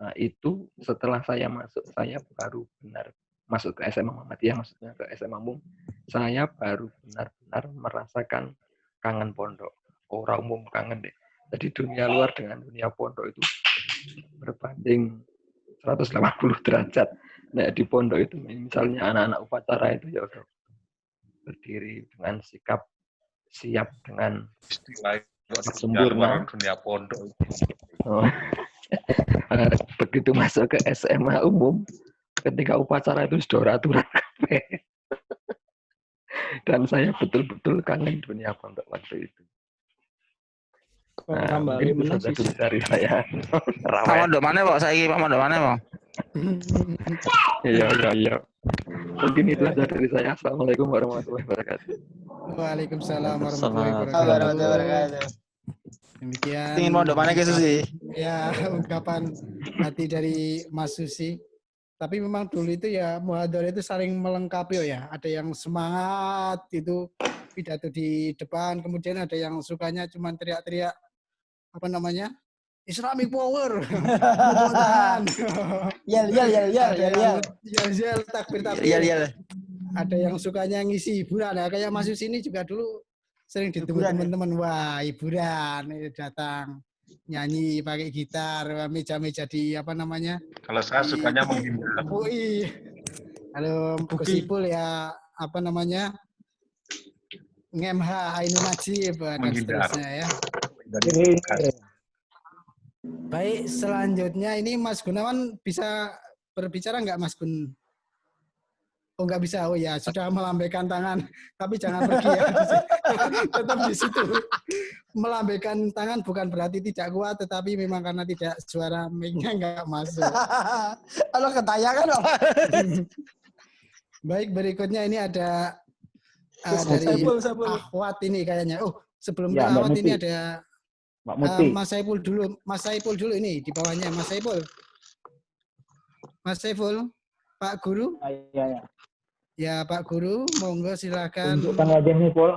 Nah, itu setelah saya masuk, saya baru benar masuk ke SMA Muhammadiyah, maksudnya ke SMA umum, saya baru benar-benar merasakan kangen pondok. Orang umum kangen deh. Jadi dunia luar dengan dunia pondok itu berbanding 180 derajat. Nah, di pondok itu misalnya anak-anak upacara itu ya udah berdiri dengan sikap siap dengan sempurna. Dunia pondok. Oh. Begitu masuk ke SMA umum, ketika upacara itu sudah aturan. Dan saya betul-betul kangen dunia pondok waktu itu. Nah, mungkin itu saja dulu dari saya. Pak Mondok mana, Pak? Saya Pak Mondok mana, Pak? Iya. Mungkin itu saja dari saya. Assalamualaikum warahmatullahi wabarakatuh. Waalaikumsalam warahmatullahi wabarakatuh. Demikian. Ingin Mondok mana ke Susi? Ya, ungkapan hati dari Mas Susi. Tapi memang dulu itu ya muhadharah itu saling melengkapi ya. Ada yang semangat itu pidato di depan, kemudian ada yang sukanya cuma teriak-teriak apa namanya? Islamic power. Yel, takbir. Ada yang sukanya ngisi hiburan. Nah, kayak Mas Susi ini juga dulu sering ditunggu teman-teman. Wah, hiburan datang. Nyanyi pakai gitar, meja-meja di apa namanya? Kalau saya sukanya menghindar. Kalau Kusipul ya apa namanya? Ngemh Ainun Najib dan seterusnya ya. Baik, selanjutnya ini Mas Gunawan bisa berbicara nggak Mas Gun? Oh nggak bisa, oh ya sudah melambaikan tangan, tapi jangan pergi ya, tetap di situ. Melambaikan tangan bukan berarti tidak kuat, tetapi memang karena tidak suara mic-nya nggak masuk. Kalau ketayangan apa? Baik, berikutnya ini ada dari Ahwat ini kayaknya. Oh sebelum ya, Ahwat ini ada Mas Saiful dulu ini di bawahnya Mas Saiful, Pak Guru. Ya Pak Guru, monggo silakan. Tunjukkan wajahnya, Pol.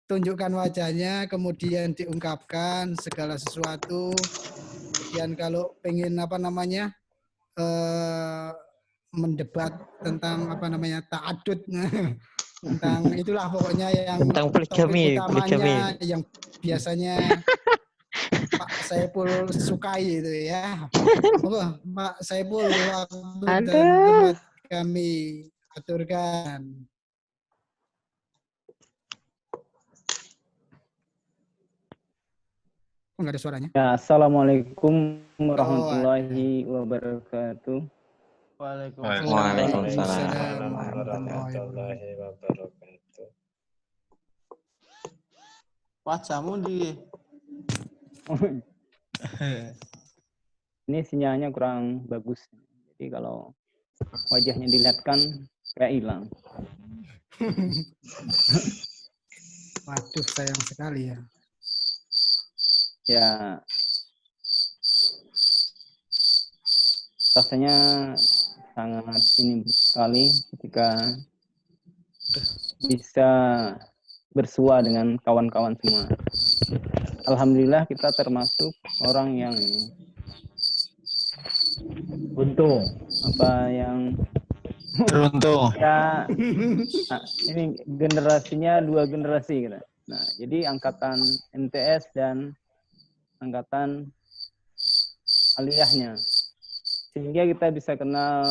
Tunjukkan wajahnya, kemudian diungkapkan segala sesuatu. Kemudian kalau pengen apa namanya mendebat tentang apa namanya ta'adud, tentang itulah pokoknya yang tentang poligami, yang biasanya Pak Saiful sukai itu ya. Pak Saiful, waktu dan tempat kami aturkan. Enggak ada suaranya. Ya, Assalamualaikum warahmatullahi wabarakatuh. Waalaikumsalam warahmatullahi wabarakatuh. Wajahmu di Ini sinyalnya kurang bagus. Jadi kalau wajahnya dilihatkan kayak hilang. Waduh, sayang sekali ya. Ya, rasanya sangat ini sekali ketika bisa bersua dengan kawan-kawan semua. Alhamdulillah kita termasuk orang yang beruntung, beruntung. Ya, ini generasinya 2 generasi gitu. Nah, jadi angkatan MTS dan angkatan aliyahnya. Sehingga kita bisa kenal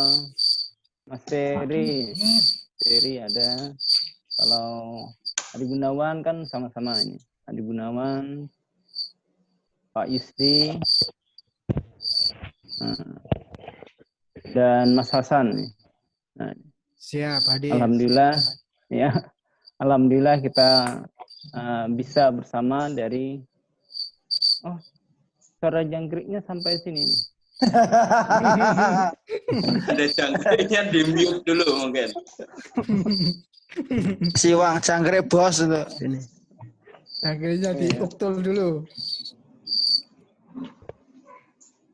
Mas Ferry. Ferry ada. Kalau Adi Gunawan kan sama-sama ini. Adi Gunawan, Pak Yusri, dan Mas Hasan. Nah, siap, hadir. Alhamdulillah, ya. Alhamdulillah kita bisa bersama dari suara jangkriknya sampai sini nih. Ada jangkriknya di mute dulu mungkin. Siwang jangkrik bos itu. Ini. Jangkriknya diuktul dulu.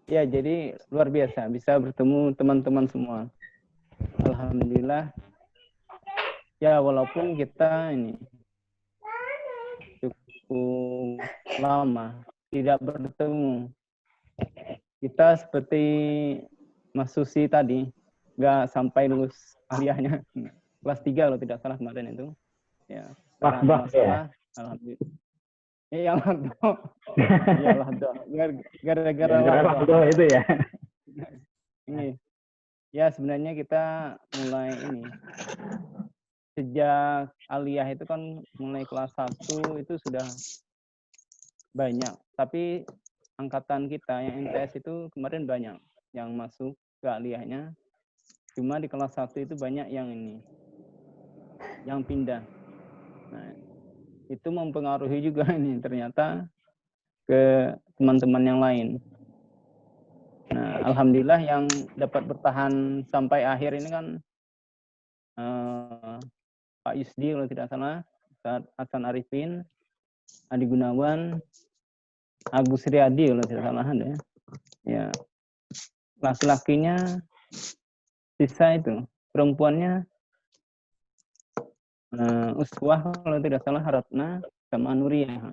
Ya, jadi luar biasa bisa bertemu teman-teman semua. Alhamdulillah. Ya, walaupun kita ini cukup lama tidak bertemu. Kita seperti Mas Susi tadi, nggak sampai lulus aliyahnya. Kelas 3 kalau tidak salah kemarin itu. Ya, karena ada masalah, alhamdulillah. Iya, gara-gara itu ya. Ini. Ya, sebenarnya kita mulai ini. Sejak aliyah itu kan mulai kelas 1 itu sudah banyak. Tapi angkatan kita yang MTS itu kemarin banyak yang masuk ke aliyahnya. Cuma di kelas 1 itu banyak yang ini, yang pindah. Nah, itu mempengaruhi juga ini ternyata ke teman-teman yang lain. Nah, alhamdulillah yang dapat bertahan sampai akhir ini kan Pak Yusdi kalau tidak salah, Ustaz Hasan Arifin, Adi Gunawan, Agus Riyadi kalau tidak salah ada. Ya, laki-lakinya sisa itu, perempuannya Uswah kalau tidak salah, Ratna sama Nuriyah.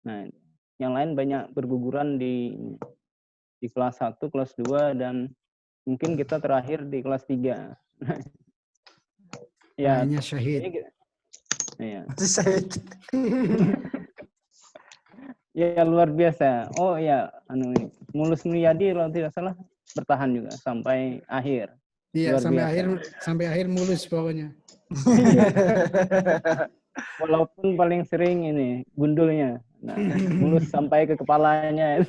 Nah, yang lain banyak berguguran di kelas 1, kelas 2 dan mungkin kita terakhir di kelas 3. Ya, hanya syahid. Iya. Syahid. Ya, luar biasa. Oh ya, ini Mulus Mulyadi kalau tidak salah bertahan juga sampai akhir. Iya, sampai akhir mulus pokoknya. Walaupun paling sering ini gundulnya, nah, mulus sampai ke kepalanya.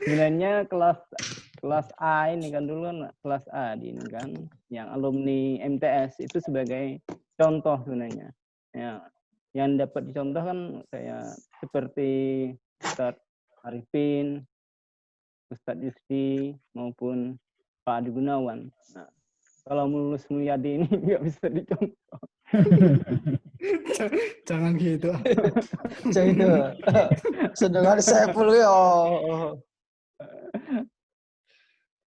Sebenarnya kelas A ini kan dulu kan kelas A di ini kan, yang alumni MTS itu sebagai contoh sebenarnya. Ya, yang dapat dicontoh kan kayak seperti Ustadz Arifin, Ustadz Yusdi maupun Pak Adi Gunawan. Nah, kalau Mulus Mulyadi ini nggak bisa dicontoh. Jangan gitu. Jangan gitu. Sedangkan saya ya.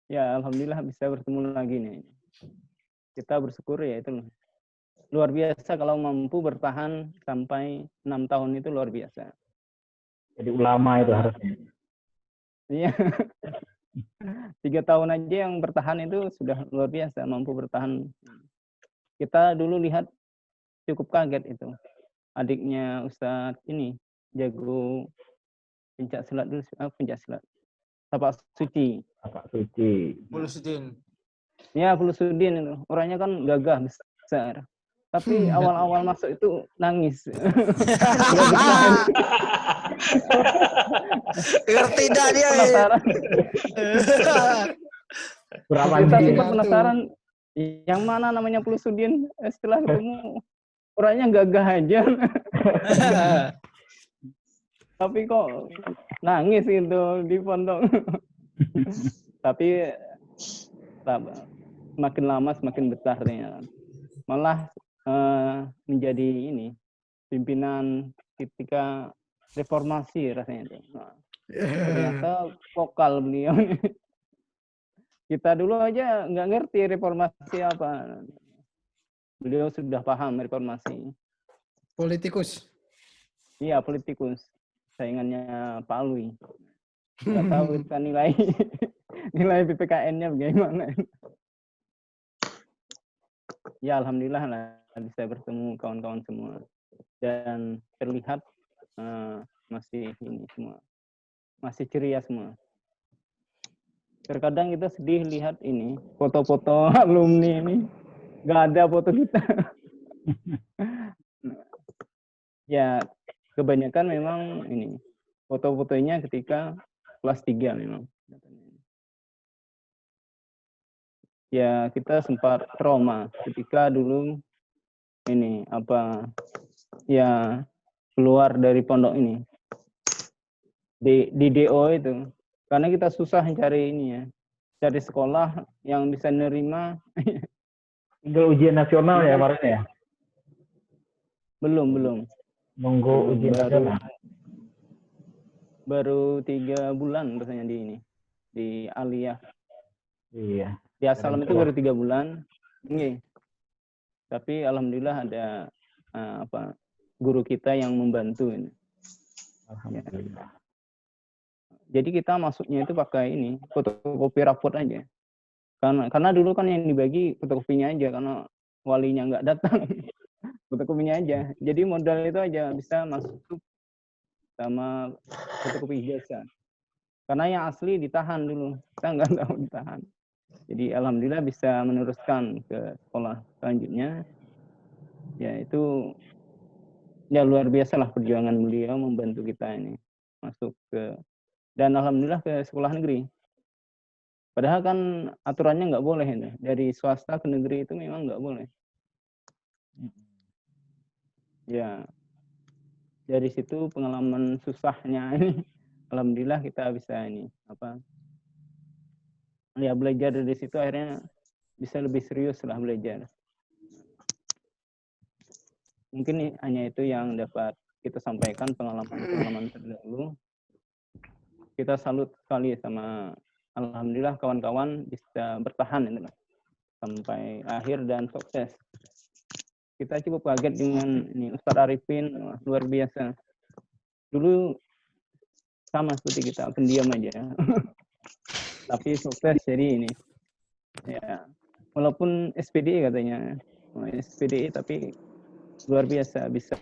Ya, alhamdulillah bisa bertemu lagi nih. Kita bersyukur ya itu luar biasa kalau mampu bertahan sampai 6 tahun itu luar biasa. Jadi ulama itu harusnya. Iya. 3 tahun aja yang bertahan itu sudah luar biasa, mampu bertahan. Kita dulu lihat cukup kaget itu. Adiknya Ustadz ini jago pencak silat dulu, pencak silat. Tapak suci. Tapak suci. Pulusuddin. Ya, Pulusuddin itu. Orangnya kan gagah besar. Tapi awal-awal masuk itu nangis. Ngerti dah dia. Penasaran. Kita sempat penasaran yang mana namanya Pulusuddin. Setelah ketemu orangnya gagah aja. Tapi kok nangis itu di pondok. Tapi semakin lama semakin betah ternyata. Malah menjadi ini pimpinan ketika reformasi rasanya itu. Nah, ternyata vokal beliau. Kita dulu aja nggak ngerti reformasi apa. Beliau sudah paham reformasi. Politikus. Iya, politikus. Saingannya Pak Alwi. Nggak tahu kita nilai PPKN-nya bagaimana. Ya, alhamdulillah lah bisa bertemu kawan-kawan semua dan terlihat masih ini semua, masih ceria semua. Terkadang kita sedih lihat ini foto-foto alumni ini, nggak ada foto kita. Ya, kebanyakan memang ini foto-fotonya ketika kelas 3 memang. Ya, kita sempat trauma ketika dulu ini ya keluar dari pondok ini di DO itu, karena kita susah cari ini ya, cari sekolah yang bisa nerima. Tinggal ujian nasional ya kemarin ya? Belum. Nunggu ujian nasional. Baru 3 bulan rasanya di aliyah. Iya. Di Assalam itu baru 3 bulan. Nggih. Tapi alhamdulillah ada guru kita yang membantu ini. Alhamdulillah. Jadi kita masuknya itu pakai ini, fotokopi raport aja. Karena dulu kan yang dibagi fotokopinya aja, karena walinya nggak datang. Fotokopinya aja. Jadi modal itu aja bisa masuk sama fotokopi ijazah. Karena yang asli ditahan dulu, kita nggak tahu ditahan. Jadi alhamdulillah bisa meneruskan ke sekolah selanjutnya. Ya itu ya luar biasa lah perjuangan beliau membantu kita ini masuk ke, dan alhamdulillah ke sekolah negeri. Padahal kan aturannya nggak boleh itu. Dari swasta ke negeri itu memang nggak boleh. Ya, dari situ pengalaman susahnya ini, alhamdulillah kita bisa ini ya belajar dari situ, akhirnya bisa lebih serius lah belajar. Mungkin hanya itu yang dapat kita sampaikan, pengalaman terdahulu. Kita salut sekali sama, alhamdulillah kawan-kawan bisa bertahan itu sampai akhir dan sukses. Kita cukup kaget dengan ini Ustadz Arifin, luar biasa. Dulu sama seperti kita, pendiam aja. Tapi sukses jadi ini. Ya, walaupun SPDI katanya, SPDI tapi luar biasa, bisa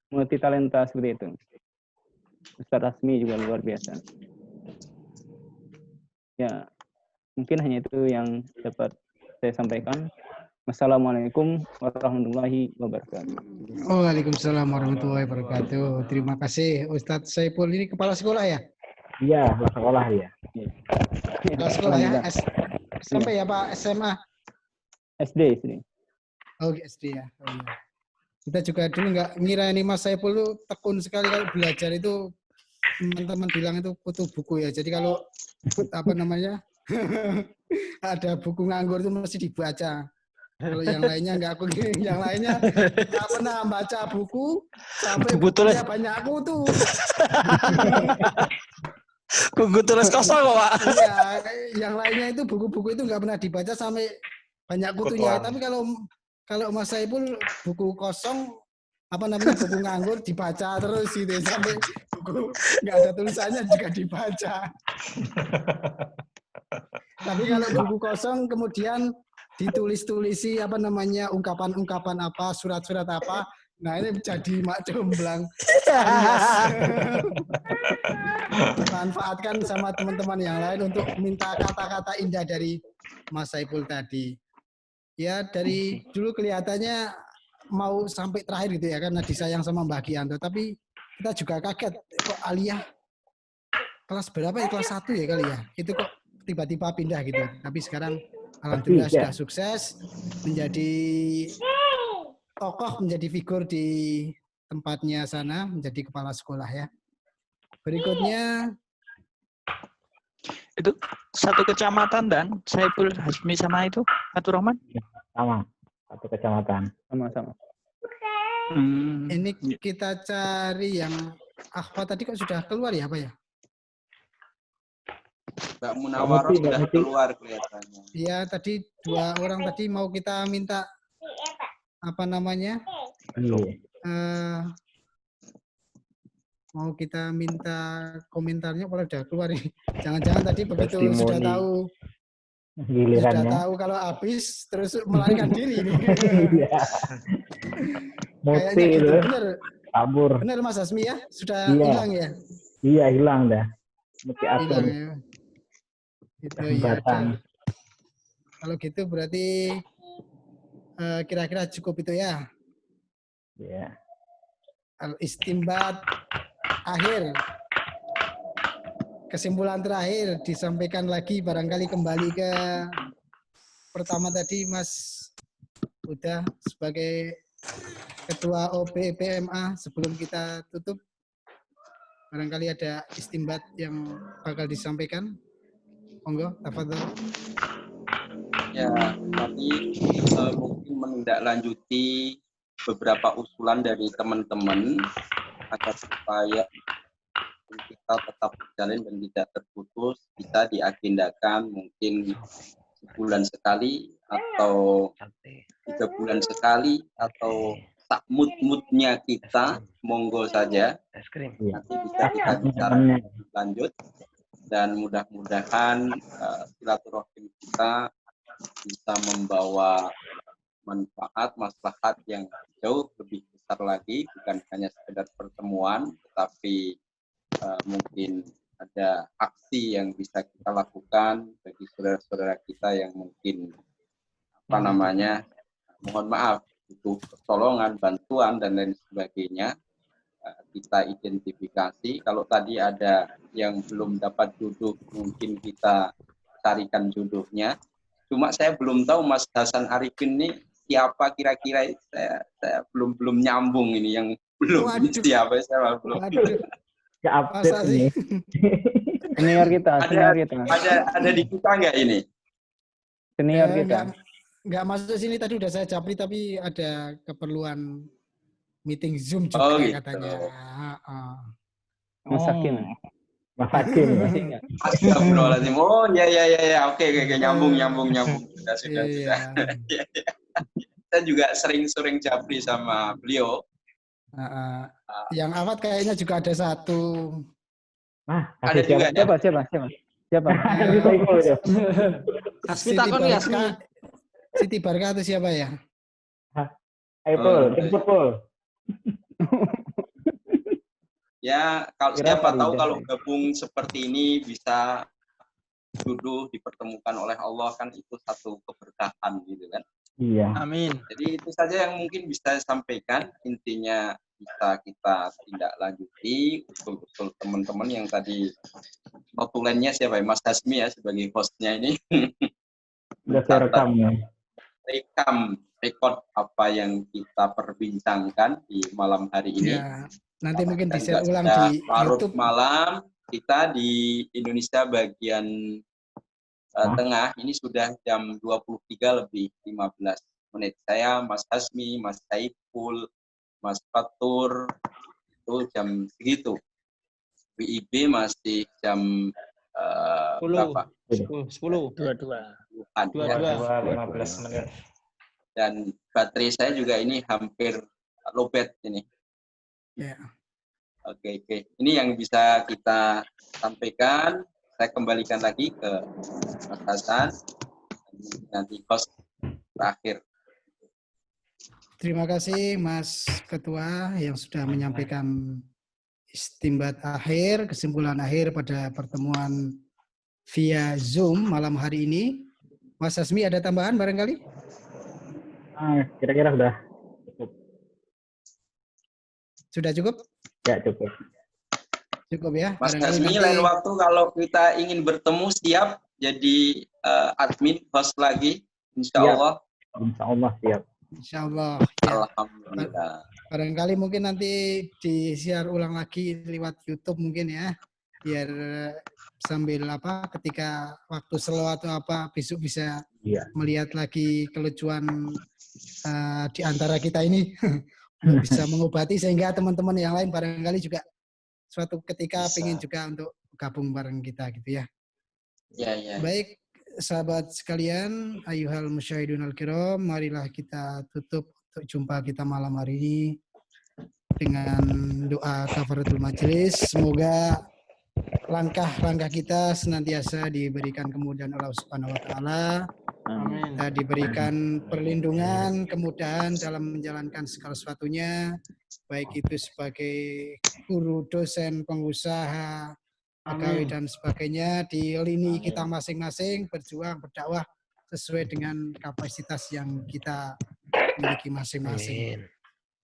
multi talenta seperti itu. Ustadz Rasmi juga luar biasa. Ya, mungkin hanya itu yang dapat saya sampaikan. Wassalamualaikum warahmatullahi wabarakatuh. Waalaikumsalam warahmatullahi wabarakatuh. Terima kasih Ustadz Saiful. Ini kepala sekolah ya? Iya, kepala sekolah ya. Kepala sekolah ya? SMP ya Pak? SMA? SD. Oh SD ya. Oh, iya. Kita juga dulu nggak ngira ini Mas Saiful itu tekun sekali kalau belajar itu. Teman-teman bilang itu kutu buku ya. Jadi kalau ada buku nganggur itu mesti dibaca. Kalau yang lainnya nggak aku, yang lainnya nggak pernah baca buku sampai bukunya banyak kutu. Buku tulis kosong kok Pak. Iya, yang lainnya itu buku-buku itu nggak pernah dibaca sampai banyak kutunya. Tapi kalau Mas Saiful buku kosong buku nganggur dibaca terus gitu sampai buku nggak ada tulisannya juga dibaca. Tapi kalau buku kosong kemudian ditulis-tulisi ungkapan-ungkapan apa, surat-surat apa, nah ini jadi mak jomblang. Manfaatkan sama teman-teman yang lain untuk minta kata-kata indah dari Mas Saiful tadi. Ya dari dulu kelihatannya mau sampai terakhir gitu ya karena disayang sama Mbak Gianto, tapi kita juga kaget kok Aliyah kelas berapa ya, kelas 1 ya kali ya, itu kok tiba-tiba pindah gitu. Tapi sekarang alhamdulillah sudah sukses menjadi tokoh, menjadi figur di tempatnya sana, menjadi kepala sekolah ya. Berikutnya itu satu kecamatan dan Saiful Hasmi sama itu Fatur Rahman? Sama, satu kecamatan. Sama-sama. Ini kita cari yang Akhwa tadi kok sudah keluar ya Pak ya? Mbak Munawaroh sudah keluar kelihatannya. Iya, tadi 2 orang tadi mau kita minta mau kita minta komentarnya kalau udah keluar nih. Jangan-jangan tadi begitu sudah tahu kalau habis terus melarikan diri ini. Kayaknya gitu, bener. Kabur. Bener Mas Hasmi ya? Sudah hilang ya? Iya, hilang dah. Mesti atur. Ya. Gitu, ya. Kalau gitu berarti kira-kira cukup itu ya? Iya. Al-istimbat akhir. Kesimpulan terakhir disampaikan lagi barangkali kembali ke pertama tadi Mas Huda sebagai Ketua OB PMA. Sebelum kita tutup, barangkali ada istimbat yang bakal disampaikan. Monggo, tafadhol. Ya, tadi mungkin menindaklanjuti beberapa usulan dari teman-teman agar supaya kita tetap berjalan dan tidak terputus, bisa diagendakan mungkin sebulan sekali atau 3 bulan sekali atau sak mood-moodnya kita, monggo saja. Nanti bisa kita bicara lanjut. Dan mudah-mudahan silaturahim kita bisa membawa manfaat, maslahat yang jauh lebih besar lagi, bukan hanya sekedar pertemuan, tetapi mungkin ada aksi yang bisa kita lakukan bagi saudara-saudara kita yang mungkin mohon maaf, butuh pertolongan, bantuan dan lain sebagainya. Kita identifikasi. Kalau tadi ada yang belum dapat jodoh, mungkin kita carikan jodohnya. Cuma saya belum tahu Mas Hasan Arifin ini siapa kira-kira. Saya belum nyambung ini yang belum siapa, saya belum. Ya update ini. Senior kita. Ada di kita nggak ini? Senior kita. Nggak masuk sini, tadi udah saya japri, tapi ada keperluan meeting Zoom juga katanya. Mas Hakim. Mas Hakim. Astagfirullahaladzim. Oh ya. Oke, nyambung. Sudah. Saya juga sering japri sama beliau. Yang awat kayaknya juga ada satu. Ada juga. Siapa? Siti Barka itu siapa ya? Ayo, Pul. Ya, kalau siapa tahu kalau gabung seperti ini bisa jodoh dipertemukan oleh Allah, kan itu satu keberkahan gitu kan. Iya. Amin. Jadi itu saja yang mungkin bisa saya sampaikan. Intinya bisa kita tindak lanjuti betul-betul teman-teman yang tadi notulennya siapa ya, Mas Hasmi ya sebagai hostnya ini. Sudah saya rekam ya. Rekod apa yang kita perbincangkan di malam hari ini. Ya, nanti mungkin bisa Dan ulang di larut YouTube. malam kita di Indonesia bagian tengah ini sudah jam 23:15. Saya, Mas Hasmi, Mas Saiful, Mas Fatur itu jam segitu. WIB masih jam berapa? 10. 15 menit. Dan baterai saya juga ini hampir lowbat ini. Ya. Oke. Ini yang bisa kita sampaikan. Saya kembalikan lagi ke Mas Hasan. Nanti host terakhir. Terima kasih Mas Ketua yang sudah menyampaikan istimbat akhir, kesimpulan akhir pada pertemuan via Zoom malam hari ini. Mas Hasmi ada tambahan barangkali? Kira-kira sudah cukup. Sudah cukup? Ya, cukup. Cukup ya. Mas Hasmi, lain waktu kalau kita ingin bertemu siap jadi admin host lagi, insya Allah. Insya Allah siap. Insya Allah. Ya. Alhamdulillah. Barangkali mungkin nanti di-share ulang lagi lewat YouTube mungkin ya, biar sambil ketika waktu slow atau besok bisa melihat lagi kelucuan di antara kita ini bisa mengobati sehingga teman-teman yang lain barangkali juga suatu ketika pengen juga untuk gabung bareng kita gitu ya. Ya. Baik, sahabat sekalian, ayyuhal musyahidun al-kiram, marilah kita tutup untuk jumpa kita malam hari ini dengan doa kafaratul majelis. Semoga langkah-langkah kita senantiasa diberikan kemudahan Allah Subhanahu wa taala. Kita diberikan perlindungan, kemudahan dalam menjalankan segala sesuatunya, baik itu sebagai guru, dosen, pengusaha, pegawai dan sebagainya, di lini kita masing-masing berjuang, berdakwah sesuai dengan kapasitas yang kita miliki masing-masing.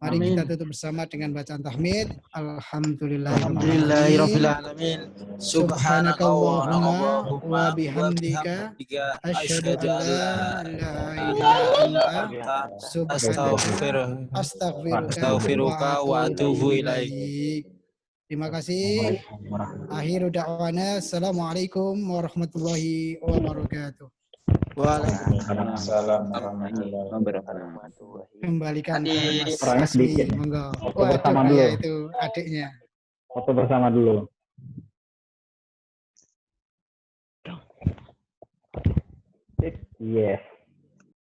Mari kita tutup bersama dengan bacaan tahmid. Alhamdulillahirabbil alamin. Subhanakallahumma wa bihamdika asyhadu an la ilaha illa anta astaghfiruka wa atubu ilaik. Terima kasih. Akhiru da'wana. Assalamualaikum warahmatullahi wabarakatuh. Waalaikumsalam warahmatullahi wabarakatuh. Kembalikan orangnya ke Mas sedikit. Monggo. Foto bersama dulu. Itu adiknya. Foto bersama dulu. Yes.